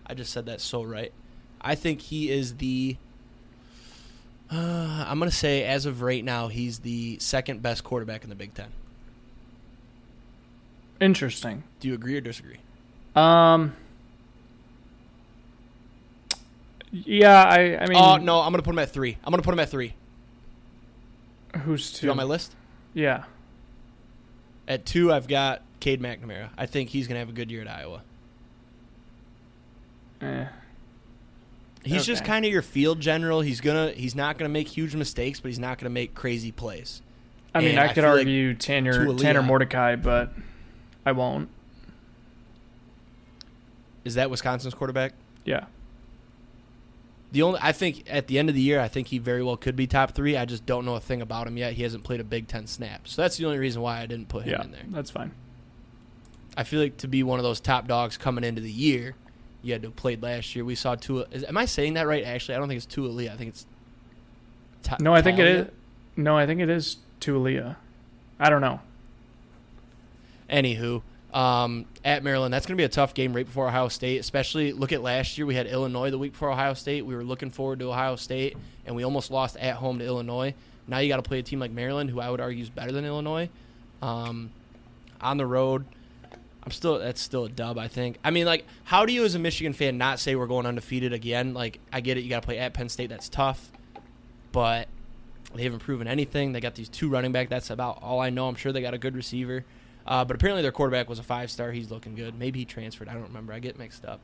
I just said that so right. I think he is the – I'm going to say, as of right now, he's the second best quarterback in the Big Ten. Interesting. Do you agree or disagree? Yeah, I mean... Oh, no, I'm going to put him at 3. Who's 2? You on my list? Yeah. At 2, I've got Cade McNamara. I think he's going to have a good year at Iowa. He's just kind of your field general. He's not gonna make huge mistakes, but he's not gonna make crazy plays. I mean, I could argue like Tanner Mordecai, but I won't. Is that Wisconsin's quarterback? Yeah. I think at the end of the year, I think he very well could be top 3. I just don't know a thing about him yet. He hasn't played a Big Ten snap, so that's the only reason why I didn't put him in there. That's fine. I feel like to be one of those top dogs coming into the year, you had to have played last year. We saw Tua. Am I saying that right? Actually, I don't think it's Tua. I think it's. No, I think it is. No, I think it is Tua. I don't know. Anywho, at Maryland, that's going to be a tough game right before Ohio State. Especially look at last year. We had Illinois the week before Ohio State. We were looking forward to Ohio State, and we almost lost at home to Illinois. Now you got to play a team like Maryland, who I would argue is better than Illinois. On the road. That's still a dub, I think. I mean, like, how do you as a Michigan fan not say we're going undefeated again? Like, I get it. You got to play at Penn State. That's tough. But they haven't proven anything. They got these 2 running back. That's about all I know. I'm sure they got a good receiver. But apparently their quarterback was a 5-star. He's looking good. Maybe he transferred. I don't remember. I get mixed up.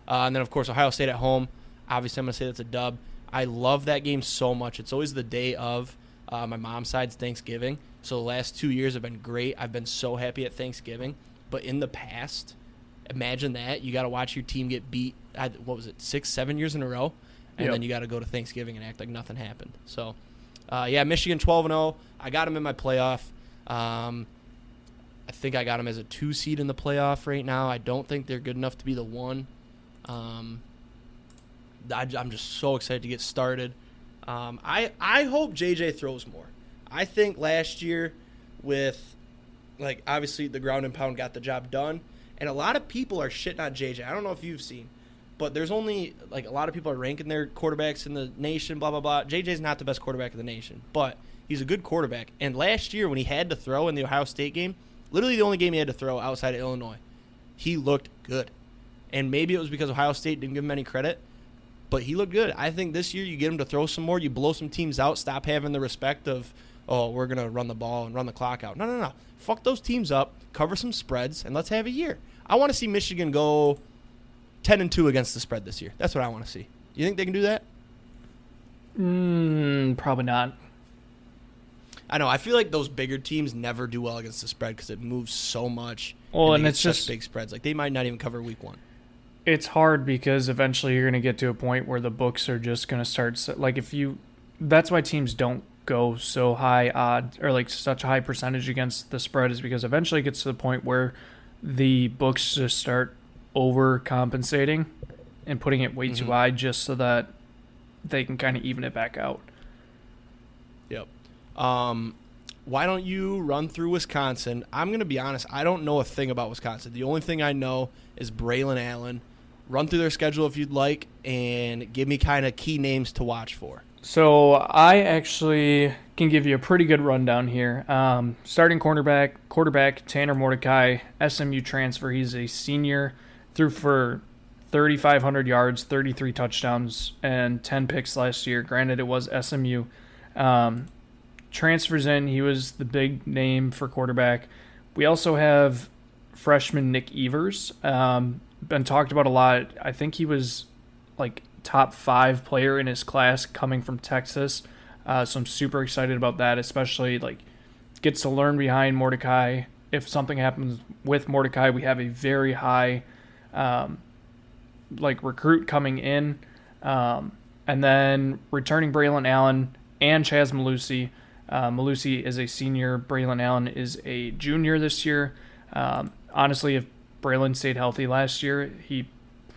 And then, of course, Ohio State at home. Obviously, I'm going to say that's a dub. I love that game so much. It's always the day of my mom's side's Thanksgiving. So the last 2 years have been great. I've been so happy at Thanksgiving. But in the past, Imagine that. You got to watch your team get beat, 6, 7 years in a row, and then you got to go to Thanksgiving and act like nothing happened. So, Michigan 12-0. I got them in my playoff. I think I got them as a 2 seed in the playoff right now. I don't think they're good enough to be the 1. I'm just so excited to get started. I hope JJ throws more. I think last year with, obviously the ground and pound got the job done, and a lot of people are shitting on JJ. I don't know if you've seen, but there's only, a lot of people are ranking their quarterbacks in the nation, blah, blah, blah. JJ's not the best quarterback in the nation, but he's a good quarterback. And last year when he had to throw in the Ohio State game, literally the only game he had to throw outside of Illinois, he looked good. And maybe it was because Ohio State didn't give him any credit, but he looked good. I think this year you get him to throw some more, you blow some teams out, stop having the respect of, we're going to run the ball and run the clock out. No. Fuck those teams up, cover some spreads, and let's have a year. I want to see Michigan go 10-2 against the spread this year. That's what I want to see. You think they can do that? Probably not. I know. I feel like those bigger teams never do well against the spread because it moves so much. Well, and it's just big spreads. They might not even cover week 1. It's hard because eventually you're going to get to a point where the books are just going to start. That's why teams don't go so high odd or such a high percentage against the spread, is because eventually it gets to the point where the books just start overcompensating and putting it way too high just so that they can kind of even it back out. Yep. Why don't you run through Wisconsin? I'm going to be honest. I don't know a thing about Wisconsin. The only thing I know is Braylon Allen. Run through their schedule if you'd like and give me kind of key names to watch for. So I actually can give you a pretty good rundown here. Starting quarterback Tanner Mordecai, SMU transfer. He's a senior, threw for 3,500 yards, 33 touchdowns, and 10 picks last year. Granted, it was SMU. Transfers in. He was the big name for quarterback. We also have freshman Nick Evers. Been talked about a lot. I think he was top 5 player in his class coming from Texas. So I'm super excited about that, especially gets to learn behind Mordecai. If something happens with Mordecai, we have a very high recruit coming in. And then returning Braylon Allen and Chaz Malusi. Malusi is a senior. Braylon Allen is a junior this year. Honestly, if Braylon stayed healthy last year, he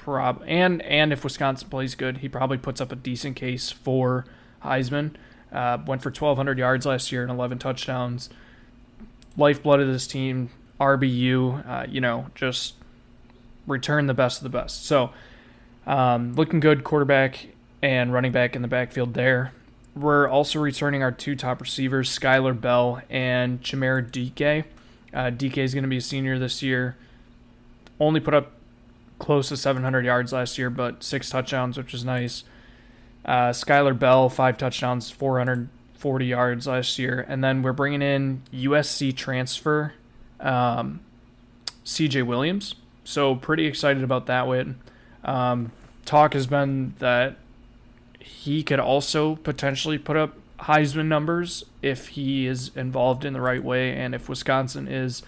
and if Wisconsin plays good, he probably puts up a decent case for Heisman. Went for 1,200 yards last year and 11 touchdowns. Lifeblood of this team, RBU, just return the best of the best. So looking good quarterback and running back in the backfield there. We're also returning our 2 top receivers, Skylar Bell and Chimera DK. DK is going to be a senior this year. Only put up close to 700 yards last year, but 6 touchdowns, which is nice. Skylar Bell, 5 touchdowns, 440 yards last year. And then we're bringing in USC transfer CJ Williams. So pretty excited about that win. Talk has been that he could also potentially put up Heisman numbers if he is involved in the right way and if Wisconsin is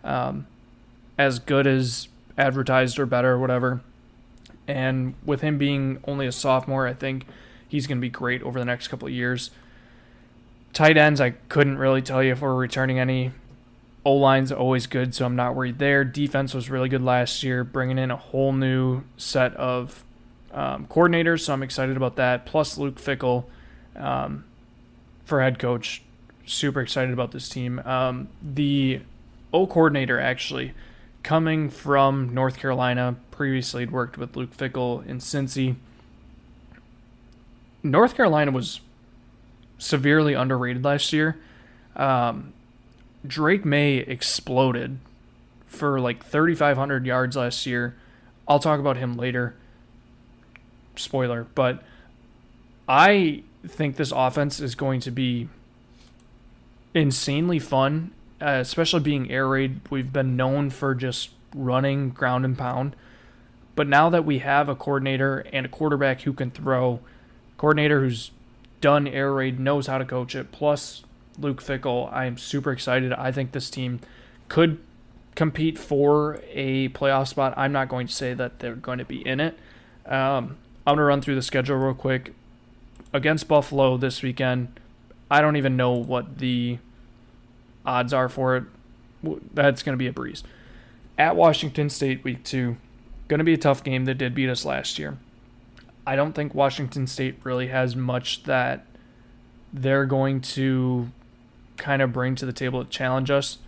as good as advertised or better or whatever. And with him being only a sophomore, I think he's going to be great over the next couple of years. Tight ends, I couldn't really tell you if we're returning any. O-line's always good, so I'm not worried there. Defense was really good last year, bringing in a whole new set of coordinators, so I'm excited about that. Plus Luke Fickell for head coach. Super excited about this team. The O coordinator, actually, coming from North Carolina, previously had worked with Luke Fickell in Cincy. North Carolina was severely underrated last year. Drake May exploded for 3,500 yards last year. I'll talk about him later. Spoiler. But I think this offense is going to be insanely fun, especially being air raid. We've been known for just running ground and pound. But now that we have a coordinator and a quarterback who can throw, coordinator who's done air raid, knows how to coach it, plus Luke Fickell, I am super excited. I think this team could compete for a playoff spot. I'm not going to say that they're going to be in it. I'm going to run through the schedule real quick. Against Buffalo this weekend, I don't even know what the odds are for it. That's going to be a breeze. At Washington State, week 2, going to be a tough game. They did beat us last year. I don't think Washington State really has much that they're going to kind of bring to the table to challenge us.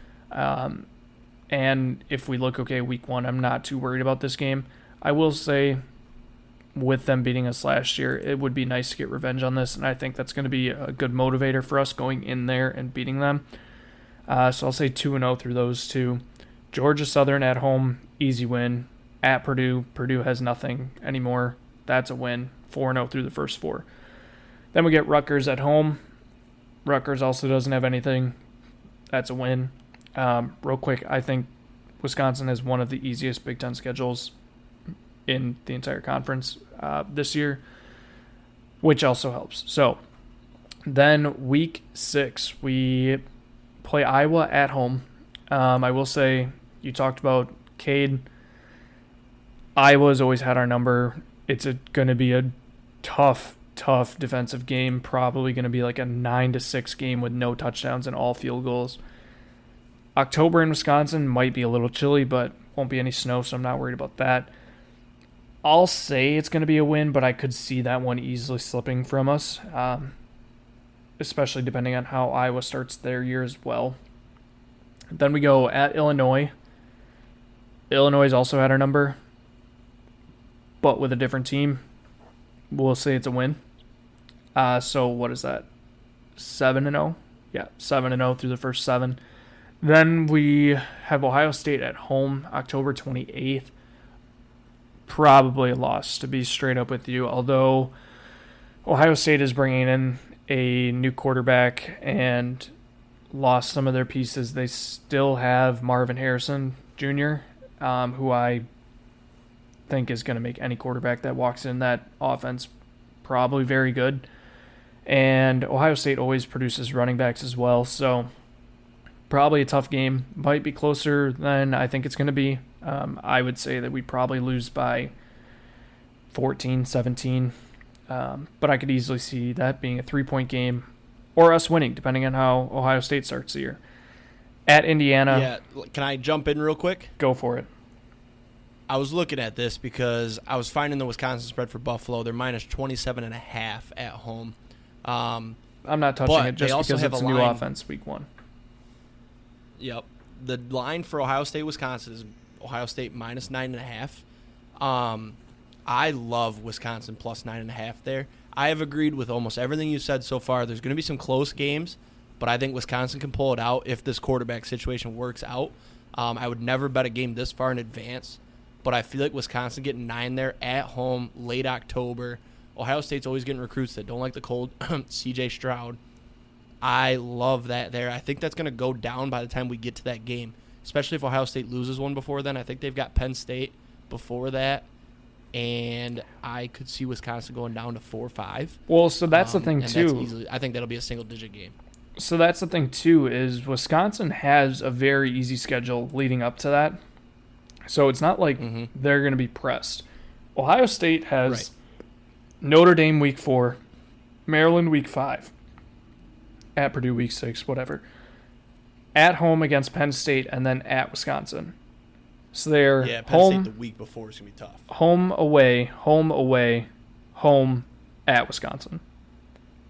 And if we look okay week 1, I'm not too worried about this game. I will say, with them beating us last year, it would be nice to get revenge on this, and I think that's going to be a good motivator for us going in there and beating them. So I'll say 2-0 through those two. Georgia Southern at home, easy win. At Purdue, Purdue has nothing anymore. That's a win. 4-0 through the first 4. Then we get Rutgers at home. Rutgers also doesn't have anything. That's a win. Real quick, I think Wisconsin has one of the easiest Big Ten schedules in the entire conference this year, which also helps. So then week 6, we play Iowa at home. I will say, you talked about Cade. Iowa's always had our number. It's going to be a tough defensive game. Probably going to be like a 9-6 game with no touchdowns and all field goals. October in Wisconsin might be a little chilly, but won't be any snow, so I'm not worried about that. I'll say it's going to be a win, but I could see that one easily slipping from us, especially depending on how Iowa starts their year as well. Then we go at Illinois. Illinois also had our number, but with a different team. We'll say it's a win. So what is that? 7-0? Yeah, 7-0 through the first 7. Then we have Ohio State at home, October 28th. Probably a loss, to be straight up with you. Although Ohio State is bringing in a new quarterback and lost some of their pieces, they still have Marvin Harrison Jr., who I think is going to make any quarterback that walks in that offense probably very good. And Ohio State always produces running backs as well, so probably a tough game. Might be closer than I think it's going to be. I would say that we probably lose by 14, 17. But I could easily see that being a 3-point game or us winning, depending on how Ohio State starts the year. At Indiana. Yeah, can I jump in real quick? Go for it. I was looking at this because I was finding the Wisconsin spread for Buffalo. They're minus 27.5 at home. I'm not touching it just because it's a new offense week 1. Yep. The line for Ohio State, Wisconsin is Ohio State minus 9.5. I love Wisconsin plus 9.5 there. I have agreed with almost everything you said so far. There's going to be some close games, but I think Wisconsin can pull it out if this quarterback situation works out. I would never bet a game this far in advance, but I feel like Wisconsin getting 9 there at home, late October. Ohio State's always getting recruits that don't like the cold. C.J. Stroud. I love that there. I think that's going to go down by the time we get to that game, especially if Ohio State loses one before then. I think they've got Penn State before that, and I could see Wisconsin going down to 4-5. Well, so that's the thing, too. I think that'll be a single-digit game. So that's the thing, too, is Wisconsin has a very easy schedule leading up to that. So it's not like they're going to be pressed. Ohio State has Notre Dame week 4, Maryland week 5, at Purdue week 6, whatever. At home against Penn State, and then at Wisconsin. So they're Penn home, State the week before is going to be tough. Home, away, home, at Wisconsin.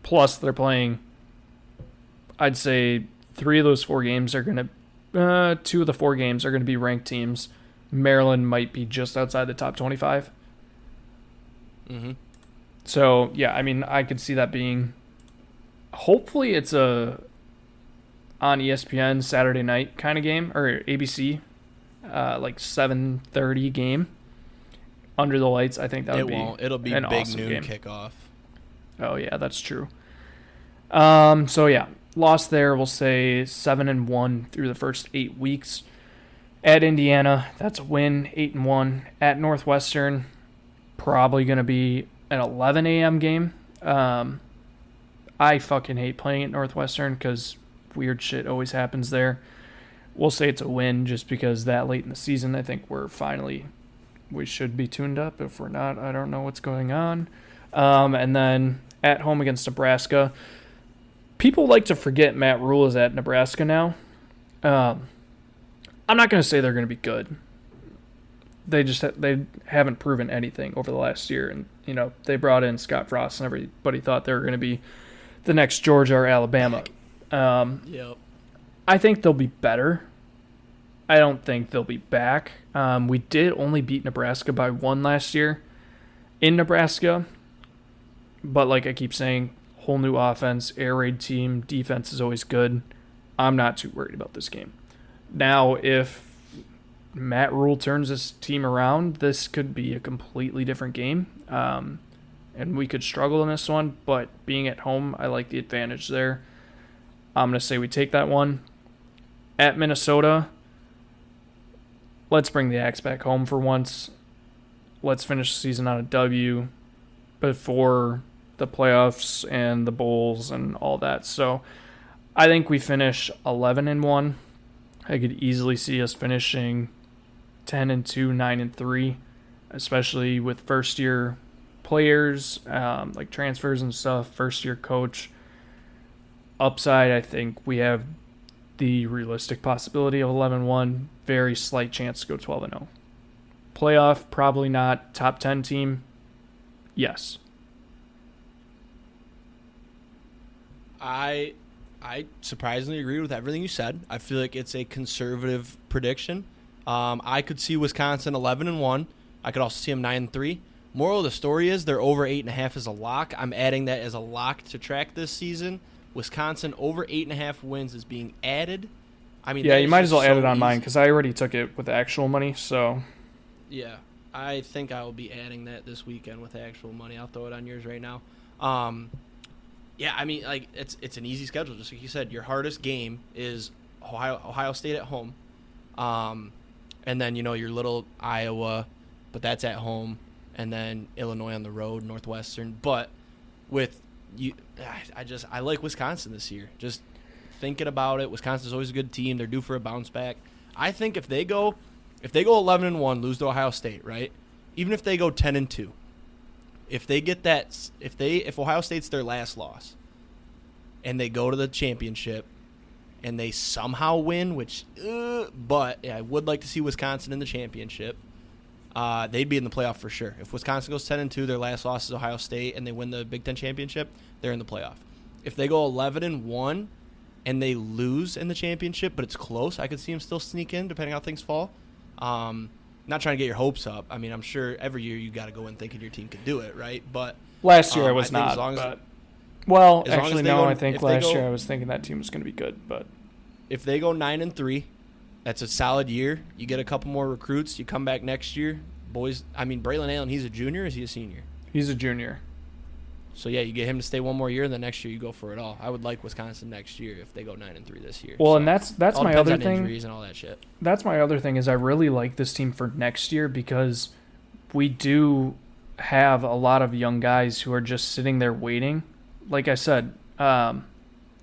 Plus they're playing, I'd say 3 of those 4 games are going to, 2 of the 4 games are going to be ranked teams. Maryland might be just outside the top 25. So, yeah, I mean, I could see that being, hopefully it's a on ESPN Saturday night kind of game, or ABC, like 7:30 game under the lights. I think that would be It'll be an big awesome noon game. kickoff. Oh yeah, that's true. So yeah, lost there. We'll say 7-1 through the first 8 weeks. At Indiana, that's a win, 8-1. At Northwestern, probably going to be an 11 a.m. game. I fucking hate playing at Northwestern because weird shit always happens there. We'll say it's a win just because that late in the season, I think we should be tuned up. If we're not, I don't know what's going on. And then at home against Nebraska, people like to forget Matt Rule is at Nebraska now. I'm not going to say they're going to be good. They haven't proven anything over the last year, and they brought in Scott Frost, and everybody thought they were going to be the next Georgia or Alabama. Yep. I think they'll be better. I don't think they'll be back. We did only beat Nebraska by 1 last year in Nebraska, but like I keep saying, whole new offense, air raid team, defense is always good. I'm not too worried about this game. Now, if Matt Rule turns this team around, this could be a completely different game, and we could struggle in this one, but being at home, I like the advantage there. I'm going to say we take that one. At Minnesota, let's bring the Axe back home for once. Let's finish the season on a W before the playoffs and the bowls and all that. So I think we finish 11-1. I could easily see us finishing 10-2, 9-3, especially with first-year players, like transfers and stuff, first-year coach. Upside, I think we have the realistic possibility of 11-1, very slight chance to go 12-0. Playoff, probably not. Top 10 team, yes. I surprisingly agree with everything you said. I feel like it's a conservative prediction. I could see Wisconsin 11-1. I could also see them 9-3. Moral of the story is they're over 8.5 is a lock. I'm adding that as a lock to track this season. Wisconsin over 8.5 wins is being added. I mean, yeah, you might as well add it on easy. mine because I already took it with actual money. So yeah, I think I will be adding that this weekend with actual money. I'll throw it on yours right now. Yeah, I mean, like it's an easy schedule. Just like you said, your hardest game is Ohio State at home, and then your little Iowa, but that's at home, and then Illinois on the road, Northwestern. But with you, I like Wisconsin this year. Just thinking about it, Wisconsin's always a good team. They're due for a bounce back. I think if they go 11-1, lose to Ohio State, right? Even if they go 10-2, if they get that, if Ohio State's their last loss, and they go to the championship, and they somehow win, but yeah, I would like to see Wisconsin in the championship. They'd be in the playoff for sure. If Wisconsin goes 10-2, their last loss is Ohio State, and they win the Big Ten championship, they're in the playoff. If they go 11-1 and they lose in the championship, but it's close, I could see them still sneak in depending on how things fall. Not trying to get your hopes up. I mean, I'm sure every year you got to go in thinking your team could do it, right? But last year I was not. Actually, no. I think last year I was thinking that team was going to be good. But if they go 9-3, that's a solid year. You get a couple more recruits. You come back next year, boys. I mean, Braylon Allen, he's a junior. Or is he a senior? He's a junior. So yeah, you get him to stay one more year, and then next year you go for it all. I would like Wisconsin next year if they go 9-3 this year. Well, so, and that's my other thing. Injuries and all that shit. That's my other thing is I really like this team for next year because we do have a lot of young guys who are just sitting there waiting. Like I said,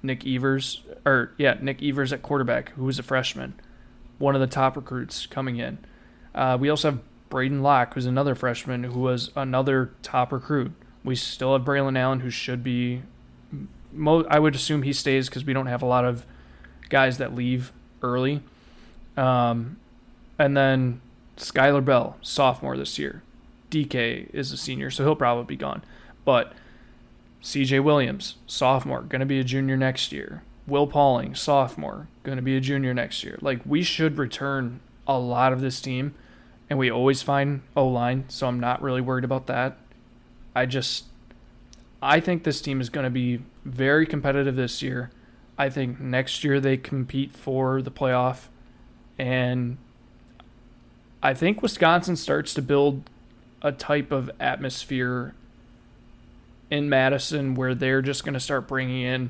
Nick Evers at quarterback, who was a freshman, one of the top recruits coming in. We also have Braden Locke, who's another freshman, who was another top recruit. We still have Braylon Allen, who should be I would assume he stays because we don't have a lot of guys that leave early. And then Skylar Bell, sophomore this year. DK is a senior, so he'll probably be gone. But CJ Williams, sophomore, going to be a junior next year. Will Pauling, sophomore, going to be a junior next year. Like, we should return a lot of this team, and we always find O-line, so I'm not really worried about that. I think this team is going to be very competitive this year. I think next year they compete for the playoff, and I think Wisconsin starts to build a type of atmosphere in Madison where they're just going to start bringing in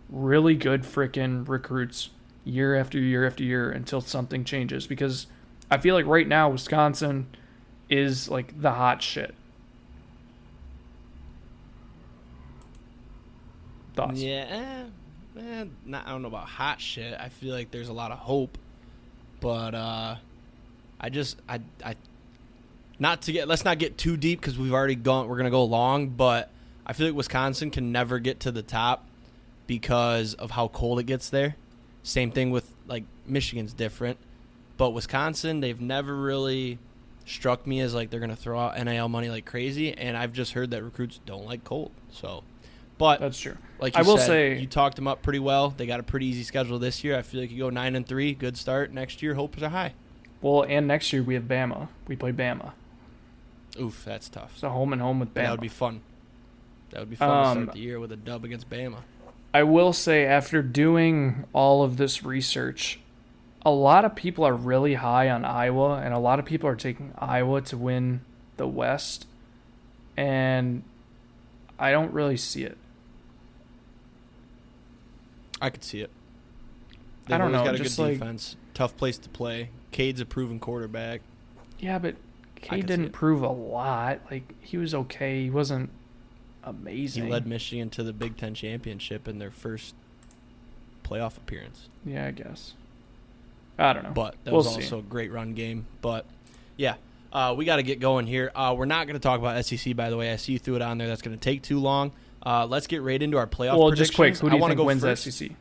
really good freaking recruits year after year after year until something changes, because I feel like right now Wisconsin is like the hot shit. Thoughts? Yeah, I don't know about hot shit. I feel like there's a lot of hope. But let's not get too deep because we've already gone. We're gonna go long, but I feel like Wisconsin can never get to the top because of how cold it gets there. Same thing with like Michigan's different, but Wisconsin, they've never really struck me as like they're gonna throw out NIL money like crazy, and I've just heard that recruits don't like cold. So, but that's true. Like you said, you talked them up pretty well. They got a pretty easy schedule this year. I feel like you go 9-3, good start. Next year, hopes are high. Well, and next year we have Bama. We play Bama. Oof, that's tough. So home and home with Bama. That would be fun. That would be fun to start the year with a dub against Bama. I will say, after doing all of this research, a lot of people are really high on Iowa, and a lot of people are taking Iowa to win the West, and I don't really see it. I could see it. I don't know. Got a just good defense. Tough place to play. Cade's a proven quarterback. Yeah, but Cade didn't prove a lot. Like, he was okay. He wasn't amazing. He led Michigan to the Big Ten championship in their first playoff appearance. Yeah, I guess. I don't know. But that was also a great run game. But, yeah, we got to get going here. We're not going to talk about SEC, by the way. I see you threw it on there. That's going to take too long. Let's get right into our playoff predictions. Well, just quick. Who do you think wins the SEC?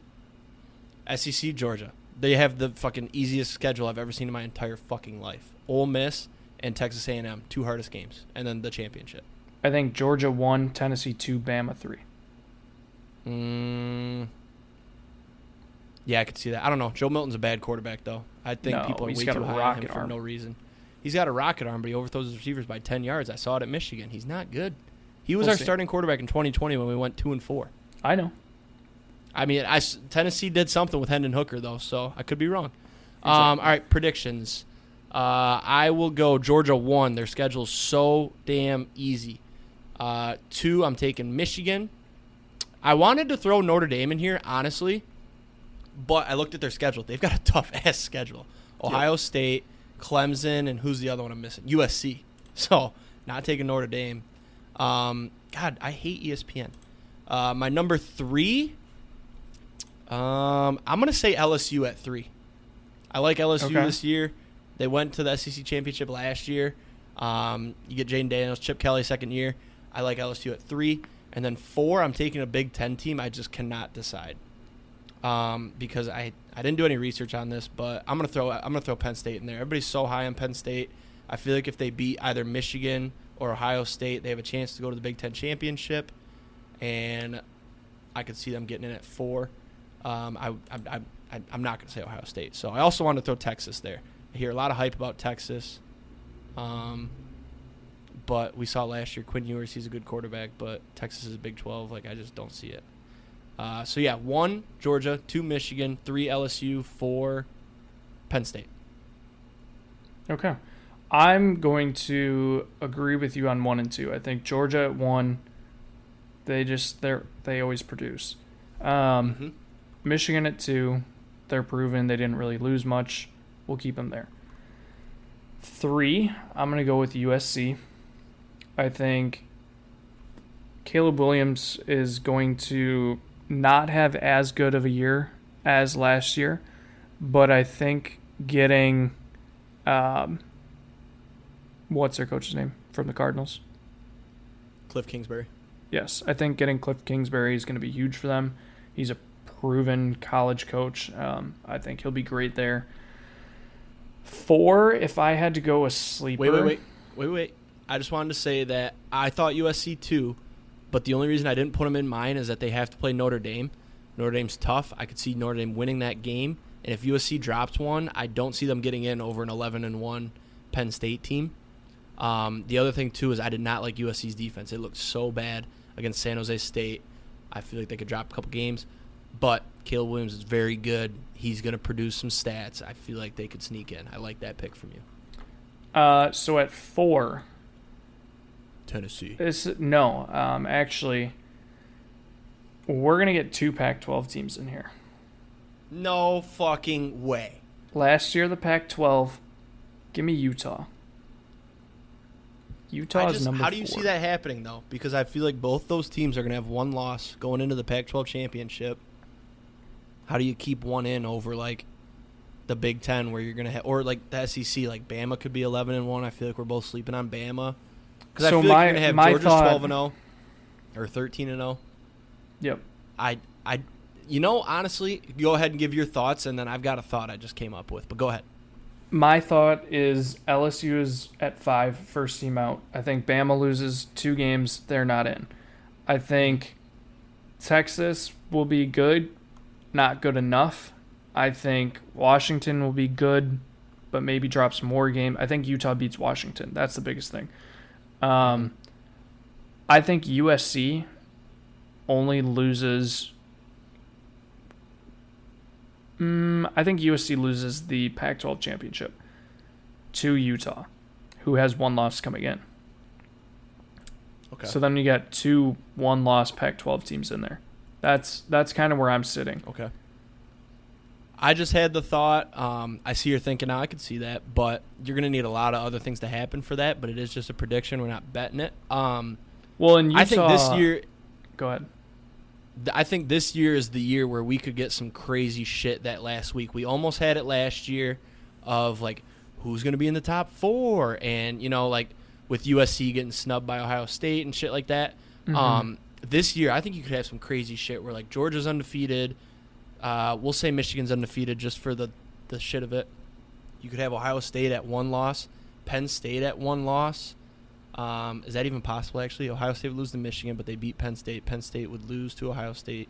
SEC, Georgia. They have the fucking easiest schedule I've ever seen in my entire fucking life. Ole Miss and Texas A&M, 2 hardest games, and then the championship. I think Georgia 1, Tennessee 2, Bama 3. Yeah, I could see that. I don't know. Joe Milton's a bad quarterback, though. I think people are way too high on him for no reason. He's got a rocket arm, but he overthrows his receivers by 10 yards. I saw it at Michigan. He's not good. He was our starting quarterback in 2020 when we went 2-4. I know. I mean, Tennessee did something with Hendon Hooker, though, so I could be wrong. Exactly. All right, predictions. I will go Georgia 1. Their schedule's so damn easy. 2, I'm taking Michigan. I wanted to throw Notre Dame in here, honestly, but I looked at their schedule. They've got a tough-ass schedule. Ohio State, Clemson, and who's the other one I'm missing? USC. So, not taking Notre Dame. God, I hate ESPN. My number 3, I'm going to say LSU at 3. I like LSU this year. They went to the SEC championship last year. You get Jaden Daniels, Chip Kelly, second year. I like LSU at 3. And then 4, I'm taking a Big Ten team. I just cannot decide because I didn't do any research on this, but I'm gonna throw Penn State in there. Everybody's so high on Penn State. I feel like if they beat either Michigan or Ohio State, they have a chance to go to the Big Ten championship, and I could see them getting in at 4. I'm not going to say Ohio State. So I also want to throw Texas there. I hear a lot of hype about Texas. But we saw last year Quinn Ewers, he's a good quarterback, but Texas is a Big 12. Like, I just don't see it. So, yeah, 1, Georgia, 2, Michigan, 3, LSU, 4, Penn State. Okay. I'm going to agree with you on 1 and 2. I think Georgia at 1, they always produce. Michigan at 2, they're proven. They didn't really lose much. We'll keep them there. 3, I'm going to go with USC. I think Caleb Williams is going to not have as good of a year as last year, but I think getting what's their coach's name from the Cardinals? Cliff Kingsbury. Yes, I think getting Cliff Kingsbury is going to be huge for them. He's a proven college coach. I think he'll be great there. 4, if I had to go a sleeper. Wait. I just wanted to say that I thought USC too, but the only reason I didn't put them in mine is that they have to play Notre Dame. Notre Dame's tough. I could see Notre Dame winning that game, and if USC drops one, I don't see them getting in over an 11-1 Penn State team. The other thing too is I did not like USC's defense. It looked so bad against San Jose State. I feel like they could drop a couple games, but Caleb Williams is very good. He's going to produce some stats. I feel like they could sneak in. I like that pick from you. So at 4, Tennessee. Actually, we're going to get 2 Pac-12 teams in here. No fucking way. Last year, the Pac-12, give me Utah. Utah is number 4. How do you see that happening, though? Because I feel like both those teams are going to have one loss going into the Pac-12 championship. How do you keep one in over, like, the Big Ten where you're gonna have, or like the SEC, like Bama could be 11-1. I feel like we're both sleeping on Bama because So I feel like you're gonna have Georgia's thought, 12-0 or 13-0. Yep. Honestly, go ahead and give your thoughts, and then I've got a thought I just came up with. But go ahead. My thought is LSU is at 5, first team out. I think Bama loses 2 games, they're not in. I think Texas will be good, not good enough. I think Washington will be good, but maybe drops more game. I think Utah beats Washington. That's the biggest thing. I think USC only loses. I think USC loses the Pac-12 championship to Utah, who has 1 loss coming in. Okay. So then you got 2 one-loss Pac-12 teams in there. That's kind of where I'm sitting. Okay. I just had the thought. I see you're thinking now. I could see that, but you're gonna need a lot of other things to happen for that. But it is just a prediction. We're not betting it. Well, in Utah, I think this year. Go ahead. I think this year is the year where we could get some crazy shit that last week. We almost had it last year of, like, who's going to be in the top 4 and, like, with USC getting snubbed by Ohio State and shit like that. Mm-hmm. This year, I think you could have some crazy shit where, like, Georgia's undefeated. We'll say Michigan's undefeated just for the shit of it. You could have Ohio State at 1 loss, Penn State at 1 loss. Is that even possible, actually? Ohio State would lose to Michigan, but they beat Penn State. Penn State would lose to Ohio State,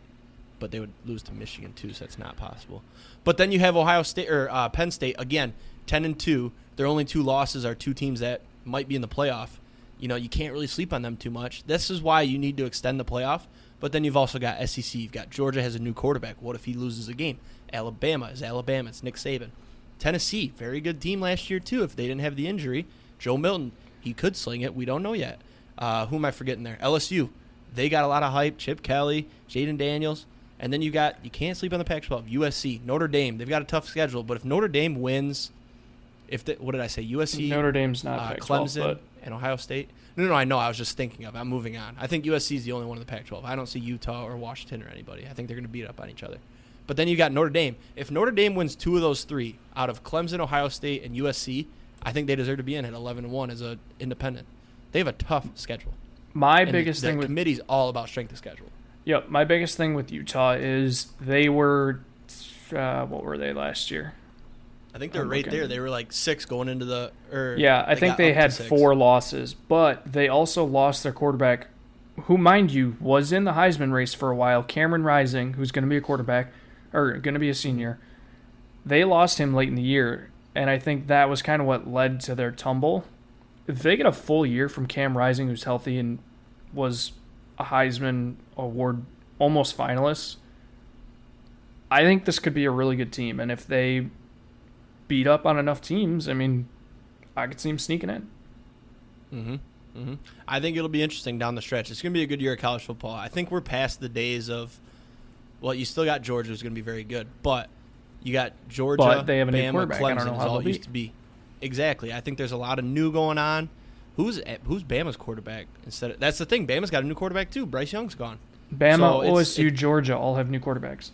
but they would lose to Michigan, too, so that's not possible. But then you have Ohio State or Penn State, again, 10-2. Their only 2 losses are 2 teams that might be in the playoff. You can't really sleep on them too much. This is why you need to extend the playoff. But then you've also got SEC. You've got Georgia has a new quarterback. What if he loses a game? Alabama is Alabama. It's Nick Saban. Tennessee, very good team last year, too, if they didn't have the injury. Joe Milton. He could sling it. We don't know yet. Who am I forgetting there? LSU. They got a lot of hype. Chip Kelly, Jaden Daniels. And then you can't sleep on the Pac-12. USC, Notre Dame. They've got a tough schedule. But if Notre Dame wins, what did I say? USC, Notre Dame's not Pac-12, Clemson, and Ohio State. No, I know. I was just thinking of it. I'm moving on. I think USC is the only one in the Pac-12. I don't see Utah or Washington or anybody. I think they're going to beat up on each other. But then you got Notre Dame. If Notre Dame wins 2 of those 3 out of Clemson, Ohio State, and USC, I think they deserve to be in at 11-1 as an independent. They have a tough schedule. The committee's all about strength of schedule. Yep, my biggest thing with Utah is they were, what were they last year? I think they're right there. They were like 6 going into the. I think they had 4 losses, but they also lost their quarterback, who, mind you, was in the Heisman race for a while. Cameron Rising, who's going to be a quarterback, or going to be a senior. They lost him late in the year. And I think that was kind of what led to their tumble. If they get a full year from Cam Rising, who's healthy and was a Heisman Award almost finalist, I think this could be a really good team. And if they beat up on enough teams, I could see them sneaking in. Mm-hmm. I think it'll be interesting down the stretch. It's going to be a good year of college football. I think we're past the days of, well, you still got Georgia, who's going to be very good, but you got Georgia, but they have a new Bama, quarterback. Clemson, I don't know how all they'll used to be. Exactly. I think there's a lot of new going on. Who's Bama's quarterback? That's the thing. Bama's got a new quarterback too. Bryce Young's gone. Bama, OSU, Georgia all have new quarterbacks.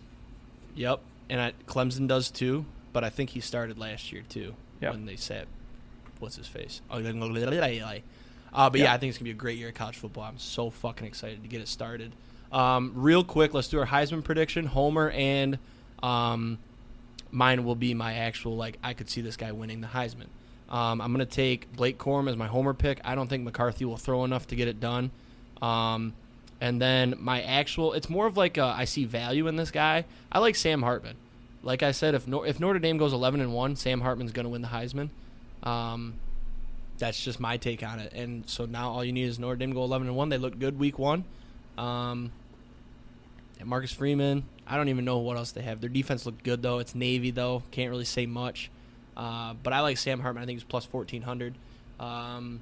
Yep, and Clemson does too. But I think he started last year too. Yep. When they said, "What's his face?" But yeah, I think it's gonna be a great year of college football. I'm so fucking excited to get it started. Real quick, let's do our Heisman prediction. Homer and mine will be my actual, I could see this guy winning the Heisman. I'm going to take Blake Corum as my homer pick. I don't think McCarthy will throw enough to get it done. And then my actual, it's more of I see value in this guy. I like Sam Hartman. Like I said, if Notre Dame goes 11-1, Sam Hartman's going to win the Heisman. That's just my take on it. And so now all you need is Notre Dame to go 11-1. They look good week 1. And Marcus Freeman, I don't even know what else they have. Their defense looked good, though. It's Navy, though. Can't really say much. But I like Sam Hartman. I think he's plus 1,400. And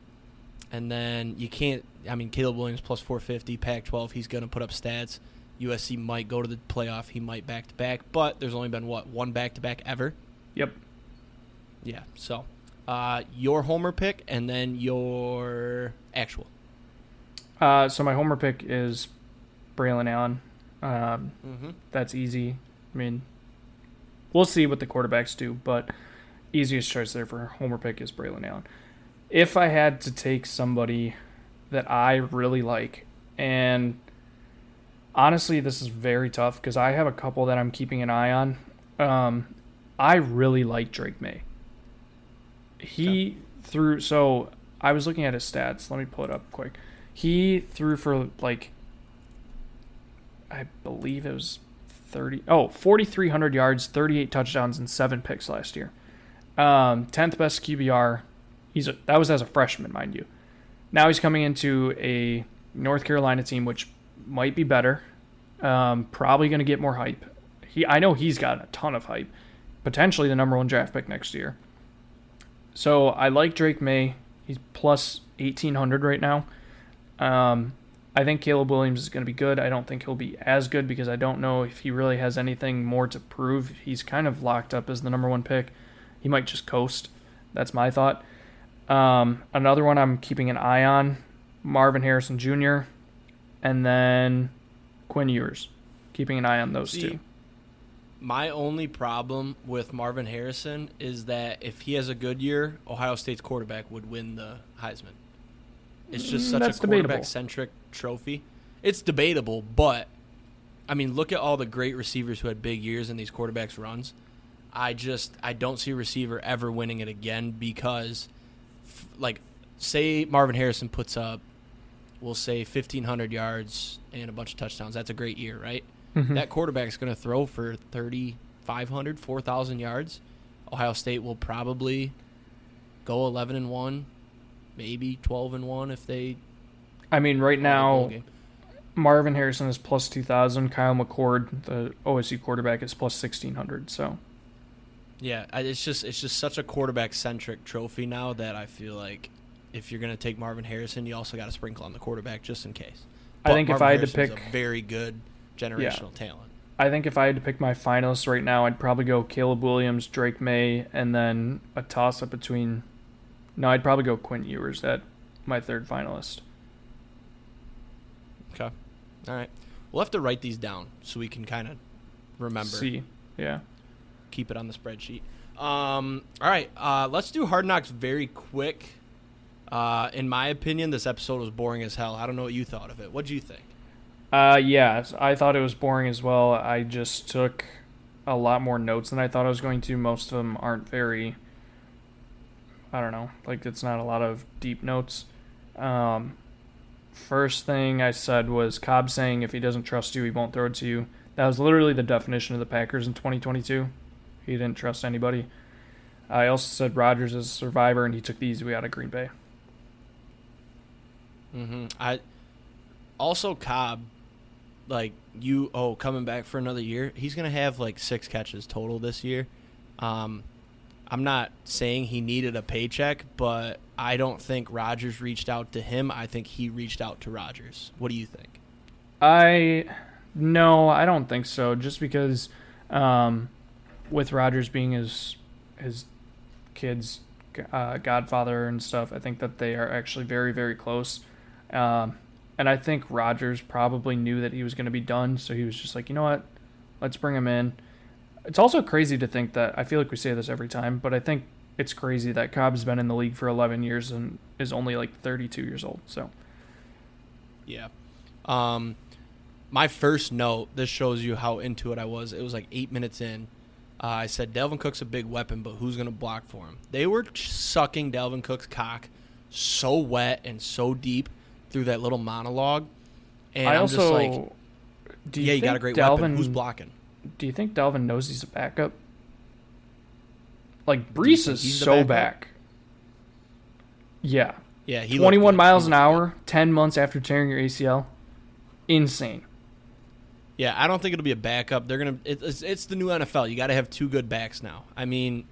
then Caleb Williams plus 450, Pac-12. He's going to put up stats. USC might go to the playoff. He might back-to-back. But there's only been, one back-to-back ever? Yep. Yeah, so your homer pick and then your actual. So my homer pick is Braylon Allen. That's easy. we'll see what the quarterbacks do, but easiest choice there for homer pick is Braylon Allen. If I had to take somebody that I really like, and honestly, this is very tough because I have a couple that I'm keeping an eye on. I really like Drake May. He threw, so I was looking at his stats. Let me pull it up quick. He threw for I believe it was 4,300 yards, 38 touchdowns, and 7 picks last year. 10th best QBR. That was as a freshman, mind you. Now he's coming into a North Carolina team, which might be better. Probably going to get more hype. I know he's got a ton of hype. Potentially the number 1 draft pick next year. So I like Drake May. He's plus 1,800 right now. I think Caleb Williams is going to be good. I don't think he'll be as good because I don't know if he really has anything more to prove. He's kind of locked up as the number 1 pick. He might just coast. That's my thought. Another one I'm keeping an eye on, Marvin Harrison Jr., and then Quinn Ewers. Keeping an eye on those two. My only problem with Marvin Harrison is that if he has a good year, Ohio State's quarterback would win the Heisman. It's just such a quarterback-centric trophy. It's debatable, but, I mean, look at all the great receivers who had big years in these quarterbacks' runs. I don't see a receiver ever winning it again because, say Marvin Harrison puts up, we'll say 1,500 yards and a bunch of touchdowns. That's a great year, right? Mm-hmm. That quarterback's going to throw for 3,500, 4,000 yards. Ohio State will probably go 11-1. Maybe 12-1 if they. I mean, right now, Marvin Harrison is plus 2,000. Kyle McCord, the OSU quarterback, is plus 1,600. So. Yeah, it's just such a quarterback-centric trophy now that I feel like if you're going to take Marvin Harrison, you also got to sprinkle on the quarterback just in case. But I think Marvin if I had Harrison's to pick a very good generational talent. I think if I had to pick my finalists right now, I'd probably go Caleb Williams, Drake May, and then a toss-up between. No, I'd probably go Quinn Ewers at my 3rd finalist. Okay. All right. We'll have to write these down so we can kind of remember. See. Yeah. Keep it on the spreadsheet. All right. Let's do Hard Knocks very quick. In my opinion, this episode was boring as hell. I don't know what you thought of it. What'd you think? Yeah, I thought it was boring as well. I just took a lot more notes than I thought I was going to. Most of them aren't very... I don't know, it's not a lot of deep notes. First thing I said was Cobb saying if he doesn't trust you, he won't throw it to you. That was literally the definition of the Packers in 2022. He didn't trust anybody. I also said Rodgers is a survivor, and he took the easy way out of Green Bay. Mm-hmm. Also Cobb, coming back for another year, he's going to have 6 catches total this year. I'm not saying he needed a paycheck, but I don't think Rodgers reached out to him. I think he reached out to Rodgers. What do you think? No, I don't think so. Just because with Rodgers being his kid's godfather and stuff, I think that they are actually very, very close. And I think Rodgers probably knew that he was going to be done, so he was just like, you know what, let's bring him in. It's also crazy to think that, I feel like we say this every time, but I think it's crazy that Cobb's been in the league for 11 years and is only 32 years old. So, yeah. My first note, this shows you how into it I was. It was 8 minutes in. I said, Dalvin Cook's a big weapon, but who's going to block for him? They were sucking Dalvin Cook's cock so wet and so deep through that little monologue. And I'm just you got a great weapon. Who's blocking? Do you think Dalvin knows he's a backup? Brees is so back. Yeah. Yeah. 21 miles an hour, 10 months after tearing your ACL. Insane. Yeah, I don't think it'll be a backup. They're gonna. It's the new NFL. You got to have 2 good backs now. I mean,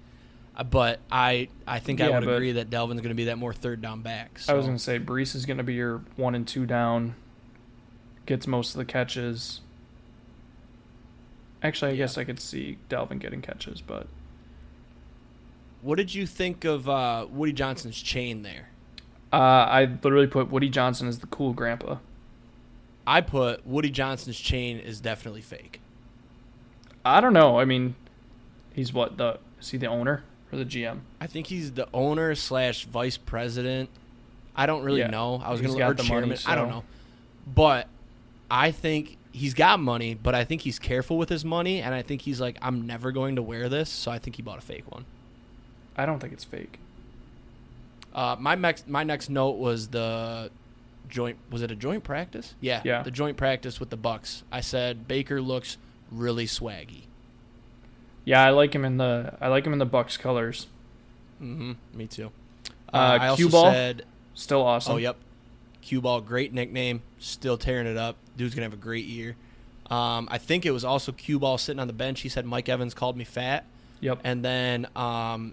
but I think I would agree that Dalvin's gonna be that more 3rd down back. So. I was gonna say Brees is gonna be your 1 and 2 down. Gets most of the catches. Actually, I guess I could see Dalvin getting catches, but... What did you think of Woody Johnson's chain there? I literally put Woody Johnson as the cool grandpa. I put Woody Johnson's chain is definitely fake. I don't know. I mean, He's what, is he the owner or the GM? I think he's the owner / vice president. I don't really know. I was going to look chairman. Money, so. I don't know. But I think he's got money, but I think he's careful with his money, and I think he's like, I'm never going to wear this, so I think he bought a fake one. I don't think it's fake. My next note was the joint. Was it a joint practice? Yeah. The joint practice with the Bucks. I said Baker looks really swaggy. Yeah, I like him in the Bucks colors. Mm-hmm. Me too. I also said still awesome. Oh, yep. Cue Ball, great nickname. Still tearing it up. Dude's gonna have a great year. I think it was also Cue Ball sitting on the bench. He said Mike Evans called me fat. Yep. And then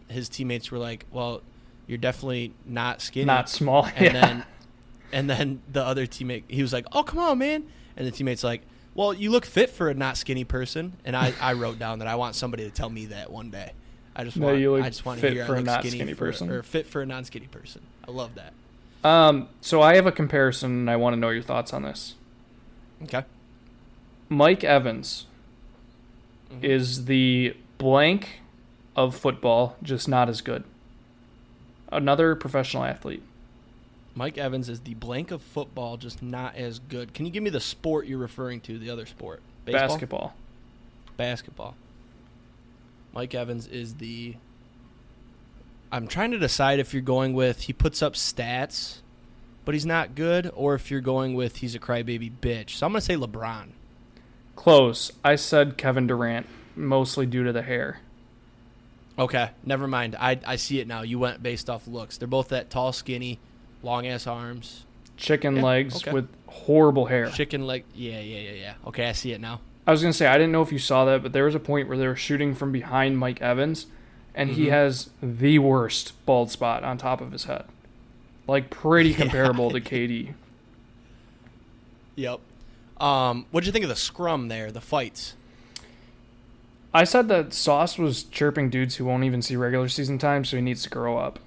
his teammates were like, "Well, you're definitely not skinny, not small." And then the other teammate, he was like, "Oh, come on, man!" And the teammate's like, "Well, you look fit for a not skinny person." And I wrote down that I want somebody to tell me that one day. I just want to hear for a not skinny person, or fit for a non-skinny person. I love that. So I have a comparison, and I want to know your thoughts on this. Okay. Mike Evans is the blank of football, just not as good. Another professional athlete. Mike Evans is the blank of football, just not as good. Can you give me the sport you're referring to, the other sport? Baseball? Basketball. Mike Evans is the... I'm trying to decide if you're going with he puts up stats, but he's not good, or if you're going with he's a crybaby bitch. So I'm going to say LeBron. Close. I said Kevin Durant, mostly due to the hair. Okay, never mind. I see it now. You went based off looks. They're both that tall, skinny, long-ass arms. Chicken legs with horrible hair. Chicken leg. Yeah. Okay, I see it now. I was going to say, I didn't know if you saw that, but there was a point where they were shooting from behind Mike Evans, and he has the worst bald spot on top of his head. Like, pretty comparable to KD. Yep. What'd you think of the scrum there, the fights? I said that Sauce was chirping dudes who won't even see regular season time, so he needs to grow up.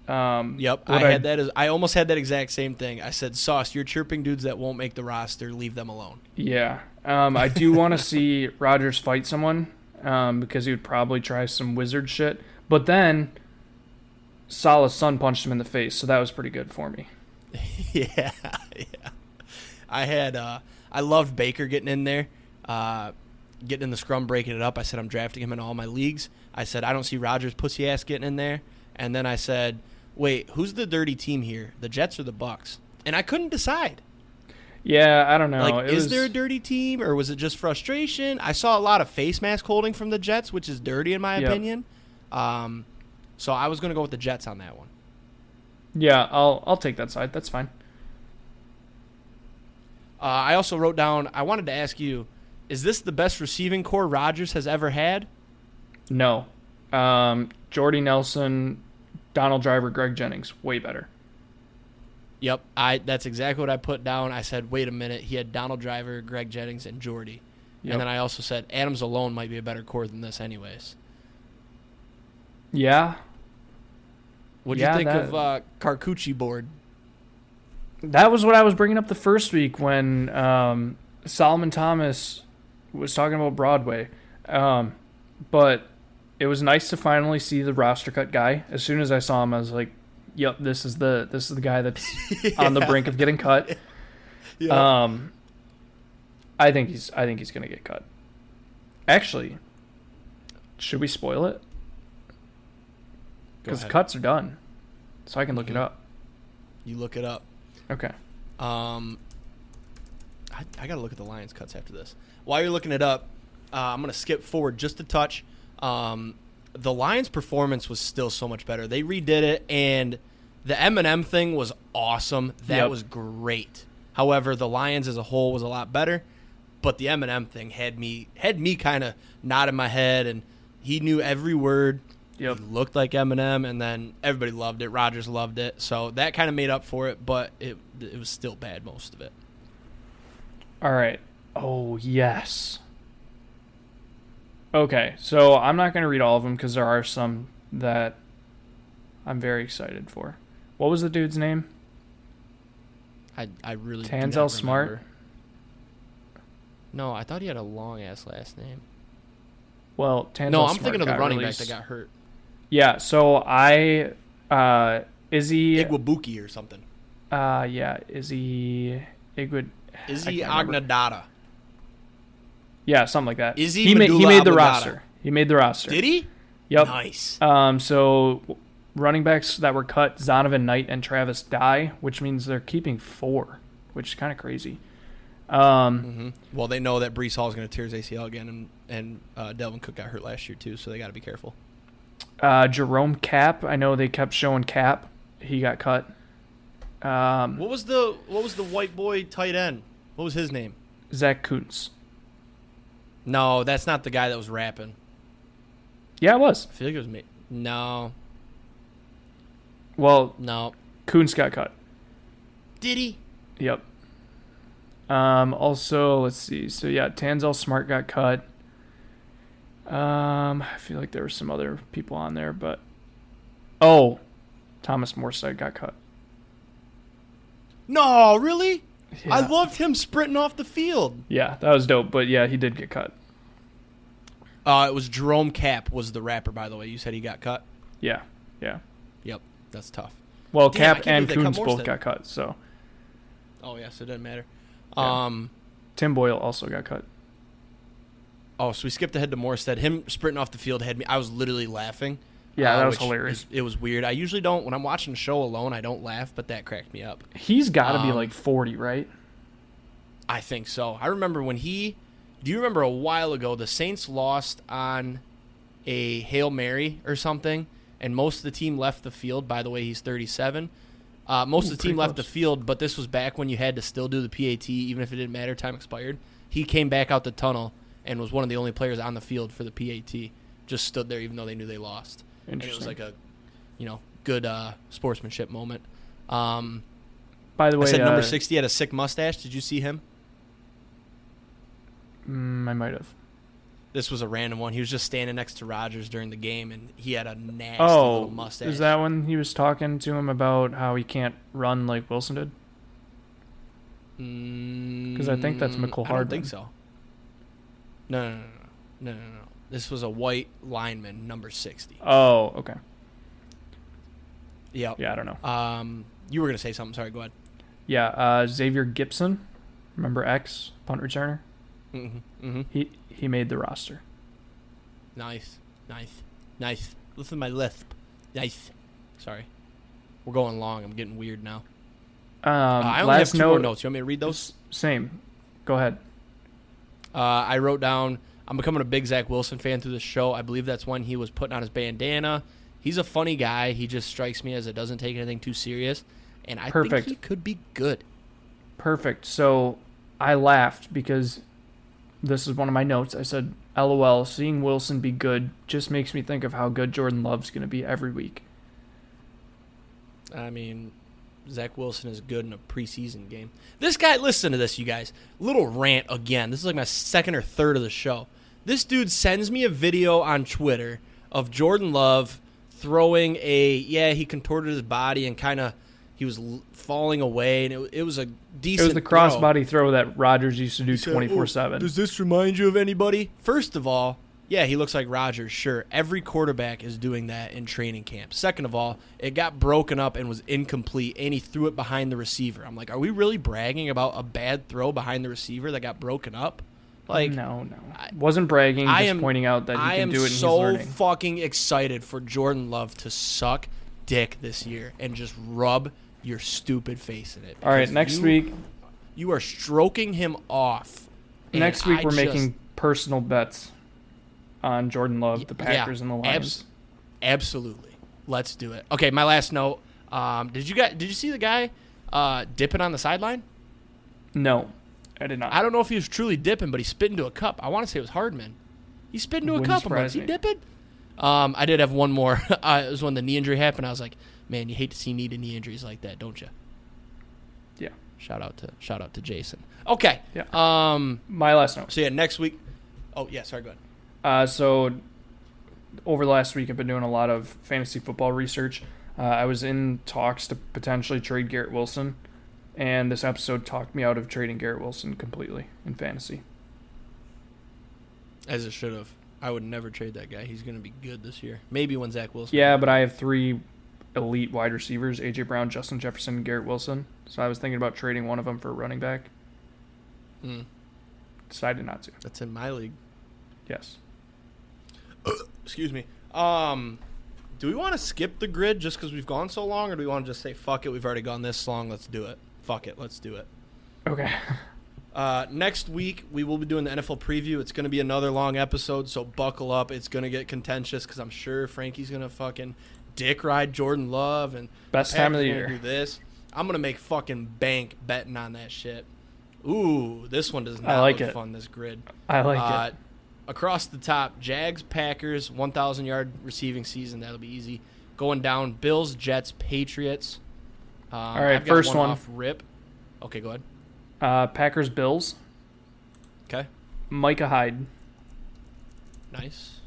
Yep, I almost had that exact same thing. I said, Sauce, you're chirping dudes that won't make the roster. Leave them alone. Yeah. I do want to see Rodgers fight someone because he would probably try some wizard shit. But then Salah's son punched him in the face, so that was pretty good for me. Yeah. I loved Baker getting in there, getting in the scrum, breaking it up. I said I'm drafting him in all my leagues. I said I don't see Rodgers' pussy ass getting in there. And then I said, wait, who's the dirty team here, the Jets or the Bucks? And I couldn't decide. Yeah, I don't know. Like, is there a dirty team, or was it just frustration? I saw a lot of face mask holding from the Jets, which is dirty in my opinion. So I was going to go with the Jets on that one. Yeah, I'll take that side. That's fine. I also wrote down, I wanted to ask you, is this the best receiving core Rodgers has ever had? No. Jordy Nelson, Donald Driver, Greg Jennings, way better. Yep, that's exactly what I put down. I said, wait a minute, he had Donald Driver, Greg Jennings, and Jordy. Yep. And then I also said Adams alone might be a better core than this anyways. Yeah. What'd you think of Carcucci board? That was what I was bringing up the first week when Solomon Thomas was talking about Broadway. But it was nice to finally see the roster cut guy. As soon as I saw him, I was like, "Yep, this is the guy that's on the brink of getting cut." Yeah. I think he's going to get cut. Actually, should we spoil it? Because the cuts are done, so I can look it up. You look it up. Okay. I got to look at the Lions cuts after this. While you're looking it up, I'm going to skip forward just a touch. The Lions' performance was still so much better. They redid it, and the Eminem thing was awesome. That was great. However, the Lions as a whole was a lot better, but the Eminem thing had me kind of nodding my head, and he knew every word. Yep. He looked like Eminem, and then everybody loved it. Rodgers loved it, so that kind of made up for it, but it was still bad, most of it. All right. Oh, yes. Okay, so I'm not going to read all of them because there are some that I'm very excited for. What was the dude's name? I really Tanzel Smart? No, I thought he had a long-ass last name. Well, Tanzel No, I'm Smart thinking of the got running released. back that got hurt. Yeah, so Izzy Igwabuki or something. Izzy Igwood. Izzy Agnadata. Yeah, something like that. Izzy he made the Medulla roster. He made the roster. Did he? Yep. Nice. So running backs that were cut, Zonovan Knight and Travis Dye, which means they're keeping 4, which is kind of crazy. Well, they know that Breece Hall is going to tear his ACL again, and Delvin Cook got hurt last year too, so they got to be careful. Jerome Cap, I know they kept showing Cap. He got cut. What was the white boy tight end? What was his name? Zach Kuntz. No, that's not the guy that was rapping. Yeah, it was. I feel like it was me. No. Well, No. Kuntz got cut. Did he? Yep. Also, let's see. So, yeah, Tanzel Smart got cut. I feel like there were some other people on there, but... Oh, Thomas Morstead got cut. No, really? Yeah. I loved him sprinting off the field. Yeah, that was dope, but yeah, he did get cut. It was Jerome Cap was the rapper, by the way. You said he got cut? Yeah. Yep, that's tough. Well, Damn, Cap and they cut Kuntz both Morstead. got cut, so... Oh, yeah, so it doesn't matter. Yeah. Tim Boyle also got cut. Oh, so we skipped ahead to Morstead. Him sprinting off the field had me. I was literally laughing. Yeah, that was hilarious. It was weird. I usually don't, when I'm watching a show alone, I don't laugh, but that cracked me up. He's got to be like 40, right? I think so. I remember do you remember a while ago, the Saints lost on a Hail Mary or something, and most of the team left the field. By the way, he's 37. Most of the team left the field, but this was back when you had to still do the PAT, even if it didn't matter, time expired. He came back out the tunnel and was one of the only players on the field for the PAT. Just stood there even though they knew they lost. And it was like a, good sportsmanship moment. By the way, I said number 60 had a sick mustache. Did you see him? I might have. This was a random one. He was just standing next to Rodgers during the game, and he had a nasty little mustache. Is that when he was talking to him about how he can't run like Wilson did? Because I think that's McCole Hardman. I don't think so. No. This was a white lineman, number 60. Oh, okay. Yep. Yeah, I don't know. You were going to say something. Sorry, go ahead. Yeah, Xavier Gibson. Remember X, punt returner? Mm-hmm. He made the roster. Nice. Listen to my lisp. Nice. Sorry. We're going long. I'm getting weird now. I only have two more notes. You want me to read those? Same. Go ahead. I wrote down, I'm becoming a big Zach Wilson fan through this show. I believe that's when he was putting on his bandana. He's a funny guy. He just strikes me as it doesn't take anything too serious. And I think he could be good. Perfect. So I laughed because this is one of my notes. I said, LOL, seeing Wilson be good just makes me think of how good Jordan Love's going to be every week. I mean, Zach Wilson is good in a preseason game. This guy, listen to this, you guys. Little rant again. This is like my second or third of the show. This dude sends me a video on Twitter of Jordan Love throwing he contorted his body and kind of he was falling away, and it was a decent It was the crossbody throw that Rodgers used to do 24/7. Does this remind you of anybody? First of all, yeah, he looks like Rodgers, sure. Every quarterback is doing that in training camp. Second of all, it got broken up and was incomplete, and he threw it behind the receiver. I'm like, are we really bragging about a bad throw behind the receiver that got broken up? Like, no. Wasn't bragging, just pointing out that he can do it and he's learning. I am so fucking excited for Jordan Love to suck dick this year and just rub your stupid face in it. All right, next week. You are stroking him off. Next week we're making personal bets on Jordan Love, the Packers, and the Lions. Absolutely. Let's do it. Okay, my last note. Did you see the guy dipping on the sideline? No, I did not. I don't know if he was truly dipping, but he spit into a cup. I want to say it was Hardman. He spit into a cup. I'm like, is he dipping? I did have one more. It was when the knee injury happened. I was like, man, you hate to see knee injuries like that, don't you? Yeah. Shout out to Jason. Okay. Yeah. My last note. So yeah, next week. Oh yeah, sorry. Go ahead. So over the last week, I've been doing a lot of fantasy football research. I was in talks to potentially trade Garrett Wilson, and this episode talked me out of trading Garrett Wilson completely in fantasy. As it should have. I would never trade that guy. He's going to be good this year. Maybe when Zach Wilson. Yeah, but I have 3 elite wide receivers, A.J. Brown, Justin Jefferson, Garrett Wilson. So I was thinking about trading one of them for a running back. Decided not to. That's in my league. Yes. Excuse me. Do we want to skip the grid just because we've gone so long, or do we want to just say, fuck it, we've already gone this long, let's do it? Fuck it, let's do it. Okay. Next week, we will be doing the NFL preview. It's going to be another long episode, so buckle up. It's going to get contentious because I'm sure Frankie's going to fucking dick ride Jordan Love. And best time of the year. Do this. I'm going to make fucking bank betting on that shit. Ooh, this one does not look fun, this grid. I like it. Across the top, Jags, Packers, 1,000-yard receiving season. That'll be easy. Going down, Bills, Jets, Patriots. All right, first one. Off rip. Okay, go ahead. Packers, Bills. Okay. Micah Hyde. Nice.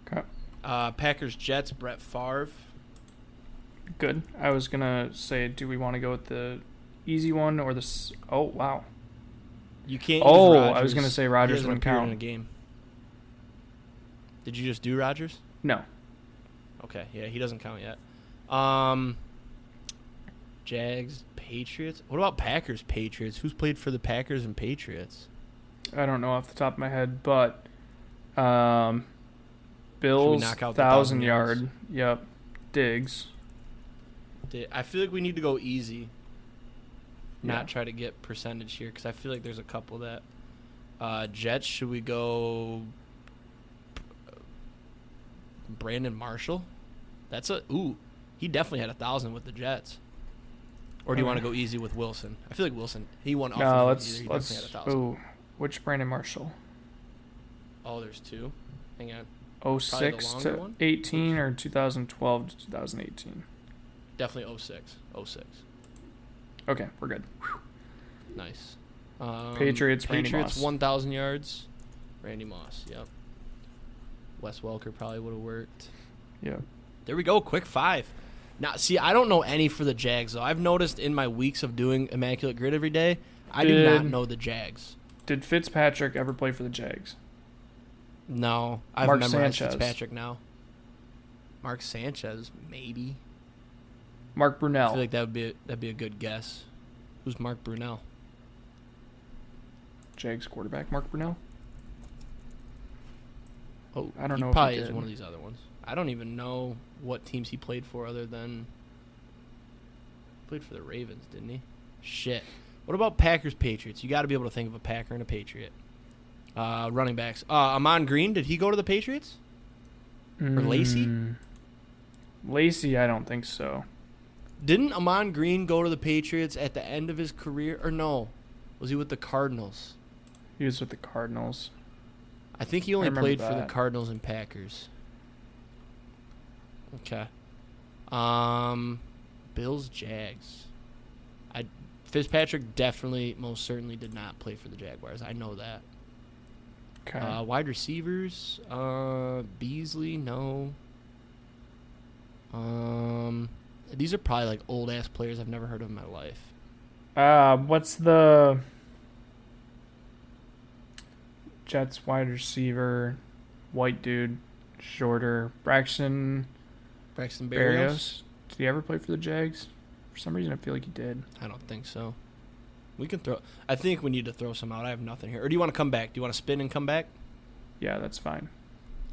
Okay. Packers, Jets, Brett Favre. Good. I was going to say, do we want to go with the easy one or the... Oh, wow. You can't use Rodgers. I was going to say Rodgers wouldn't count. In a game. Did you just do Rodgers? No. Okay, yeah, he doesn't count yet. Jags, Patriots. What about Packers, Patriots? Who's played for the Packers and Patriots? I don't know off the top of my head, but Bills, 1,000-yard. Yep. Diggs. I feel like we need to go easy. Not try to get percentage here because I feel like there's a couple that. Jets, should we go Brandon Marshall? He definitely had 1,000 with the Jets. Or do you want to go easy with Wilson? I feel like Wilson, he won off. No, let's. He definitely had 1,000. Ooh, which Brandon Marshall? Oh, there's 2. Hang on. 06 to one? 18 or 2012 to 2018? Definitely 06. 06. Okay, we're good. Nice. Patriots, Randy Moss. 1,000 yards. Randy Moss, yep. Wes Welker probably would have worked. Yeah. There we go, quick 5. Now, see, I don't know any for the Jags, though. I've noticed in my weeks of doing Immaculate Grid every day, I do not know the Jags. Did Fitzpatrick ever play for the Jags? No. I've Mark memorized Sanchez. Fitzpatrick now. Mark Sanchez, maybe. Mark Brunell. I feel like that'd be a good guess. Who's Mark Brunell? Jags quarterback Mark Brunell. Oh, I don't know. He probably is one of these other ones. I don't even know what teams he played for other than played for the Ravens, didn't he? Shit. What about Packers, Patriots? You got to be able to think of a Packer and a Patriot. Running backs. Amon Green, did he go to the Patriots? Or Lacey? Lacey, I don't think so. Didn't Amon Green go to the Patriots at the end of his career? Or no? Was he with the Cardinals? He was with the Cardinals. I think he only played for the Cardinals and Packers. Okay. Bills, Jags. Fitzpatrick definitely, most certainly did not play for the Jaguars. I know that. Okay. Wide receivers, Beasley, no. These are probably like old ass players I've never heard of in my life. What's the Jets wide receiver, white dude, shorter, Braxton Berrios? Did he ever play for the Jags? For some reason, I feel like he did. I don't think so. We can throw. I think we need to throw some out. I have nothing here. Or do you want to come back? Do you want to spin and come back? Yeah, that's fine.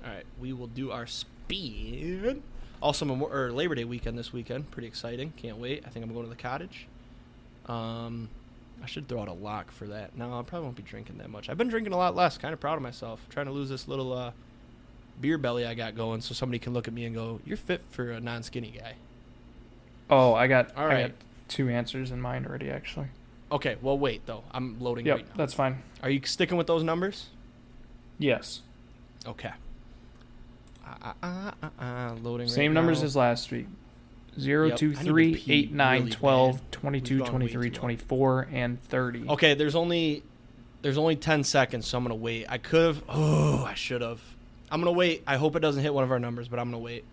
All right, we will do our spin. Also, Labor Day weekend this weekend. Pretty exciting. Can't wait. I think I'm going to the cottage. I should throw out a lock for that. No, I probably won't be drinking that much. I've been drinking a lot less. Kind of proud of myself. Trying to lose this little beer belly I got going so somebody can look at me and go, you're fit for a non-skinny guy. Oh, I got 2 answers in mind already, actually. Okay, well, wait, though. I'm loading right now. Yep, that's fine. Are you sticking with those numbers? Yes. Okay. Loading Same right numbers now. as last week. 0, 2, 3, 8, 9, really 12, bad. 22, We've gone 23, way too long. 24, and 30. Okay, there's only 10 seconds, so I'm going to wait. I could have. Oh, I should have. I'm going to wait. I hope it doesn't hit one of our numbers, but I'm going to wait.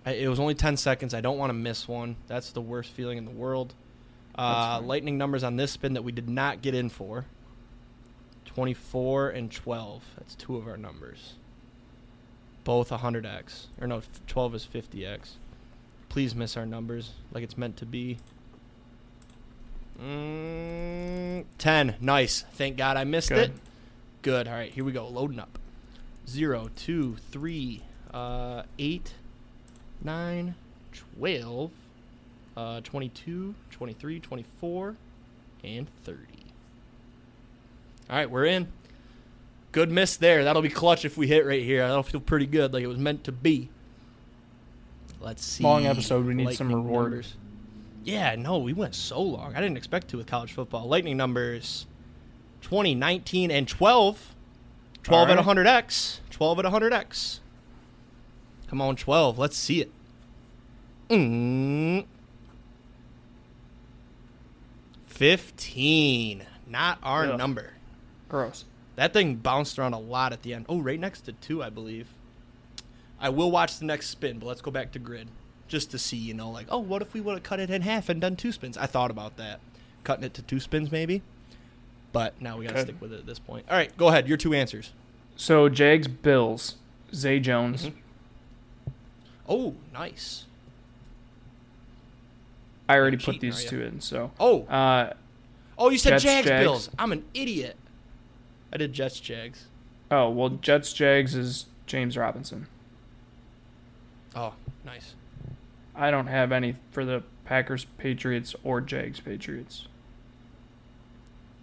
It was only 10 seconds. I don't want to miss one. That's the worst feeling in the world. Lightning numbers on this spin that we did not get in for. 24 and 12. That's two of our numbers. Both 100x. Or no, 12 is 50x. Please miss our numbers like it's meant to be. 10. Nice. Thank God I missed it. Good. All right, here we go. Loading up. 0, 2, 3, 8, 9, 12, 22, 23, 24, and 30. All right, we're in. Good miss there. That'll be clutch if we hit right here. That'll feel pretty good, like it was meant to be. Let's see. Long episode. We need Lightning some reward. numbers. Yeah, no, we went so long. I didn't expect to with college football. Lightning numbers 20, 19, and 12. 12 at 100x. 12 at 100x. Come on, 12. Let's see it. 15. Not our number. Gross. That thing bounced around a lot at the end. Oh, right next to 2, I believe. I will watch the next spin, but let's go back to grid. Just to see, like, oh, what if we would have cut it in half and done 2 spins? I thought about that. Cutting it to 2 spins, maybe. But now we got to stick with it at this point. All right, go ahead. Your 2 answers. So, Jags, Bills, Zay Jones. Mm-hmm. Oh, nice. I already put these 2 in, so. Oh, you said Jags. Bills. I'm an idiot. I did Jets, Jags. Oh, well, Jets, Jags is James Robinson. Oh, nice. I don't have any for the Packers, Patriots, or Jags, Patriots.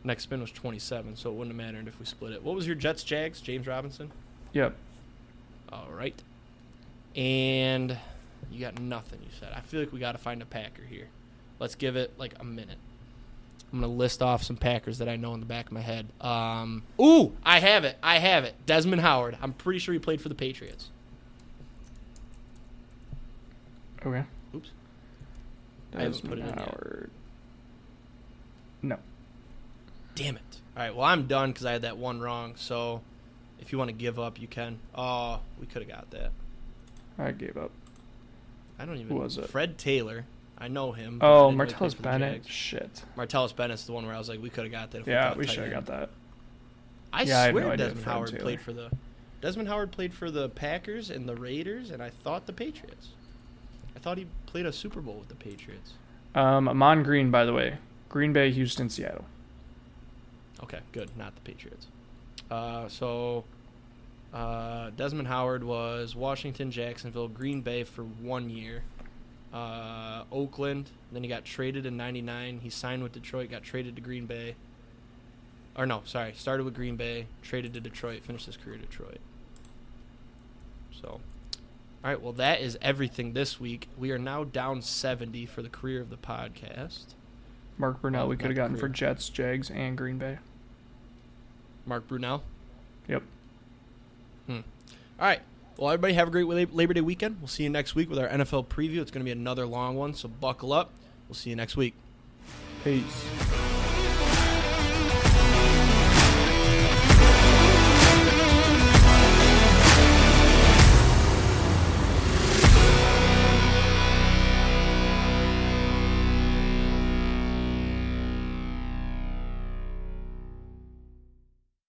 Next spin was 27, so it wouldn't have mattered if we split it. What was your Jets, Jags, James Robinson? Yep. All right. And you got nothing, you said. I feel like we got to find a Packer here. Let's give it like a minute. I'm going to list off some Packers that I know in the back of my head. Ooh, I have it. Desmond Howard. I'm pretty sure he played for the Patriots. Okay. Oops. I haven't put it in Howard. No. Damn it. All right, well, I'm done because I had that one wrong. So if you want to give up, you can. Oh, we could have got that. I gave up. I don't even Who was it? Fred Taylor. I know him. Oh, Martellus Bennett. Shit. Martellus Bennett's the one where I was like, we could have got that. Yeah, we should have got that. I had swear no idea Desmond Fred Howard Taylor. played for the Packers and the Raiders, and I thought the Patriots. I thought he played a Super Bowl with the Patriots. Amon Green, by the way. Green Bay, Houston, Seattle. Okay, good. Not the Patriots. Desmond Howard was Washington, Jacksonville, Green Bay for 1 year. Oakland. Then he got traded in 99. He signed with Detroit, got traded to Green Bay. Or no, sorry. Started with Green Bay, traded to Detroit, finished his career in Detroit. So, all right, well, that is everything this week. We are now down 70 for the career of the podcast. Mark Brunell, we could have gotten for Jets, Jags, and Green Bay. Mark Brunell? Yep. All right. Well, everybody have a great Labor Day weekend. We'll see you next week with our NFL preview. It's going to be another long one, so buckle up. We'll see you next week. Peace.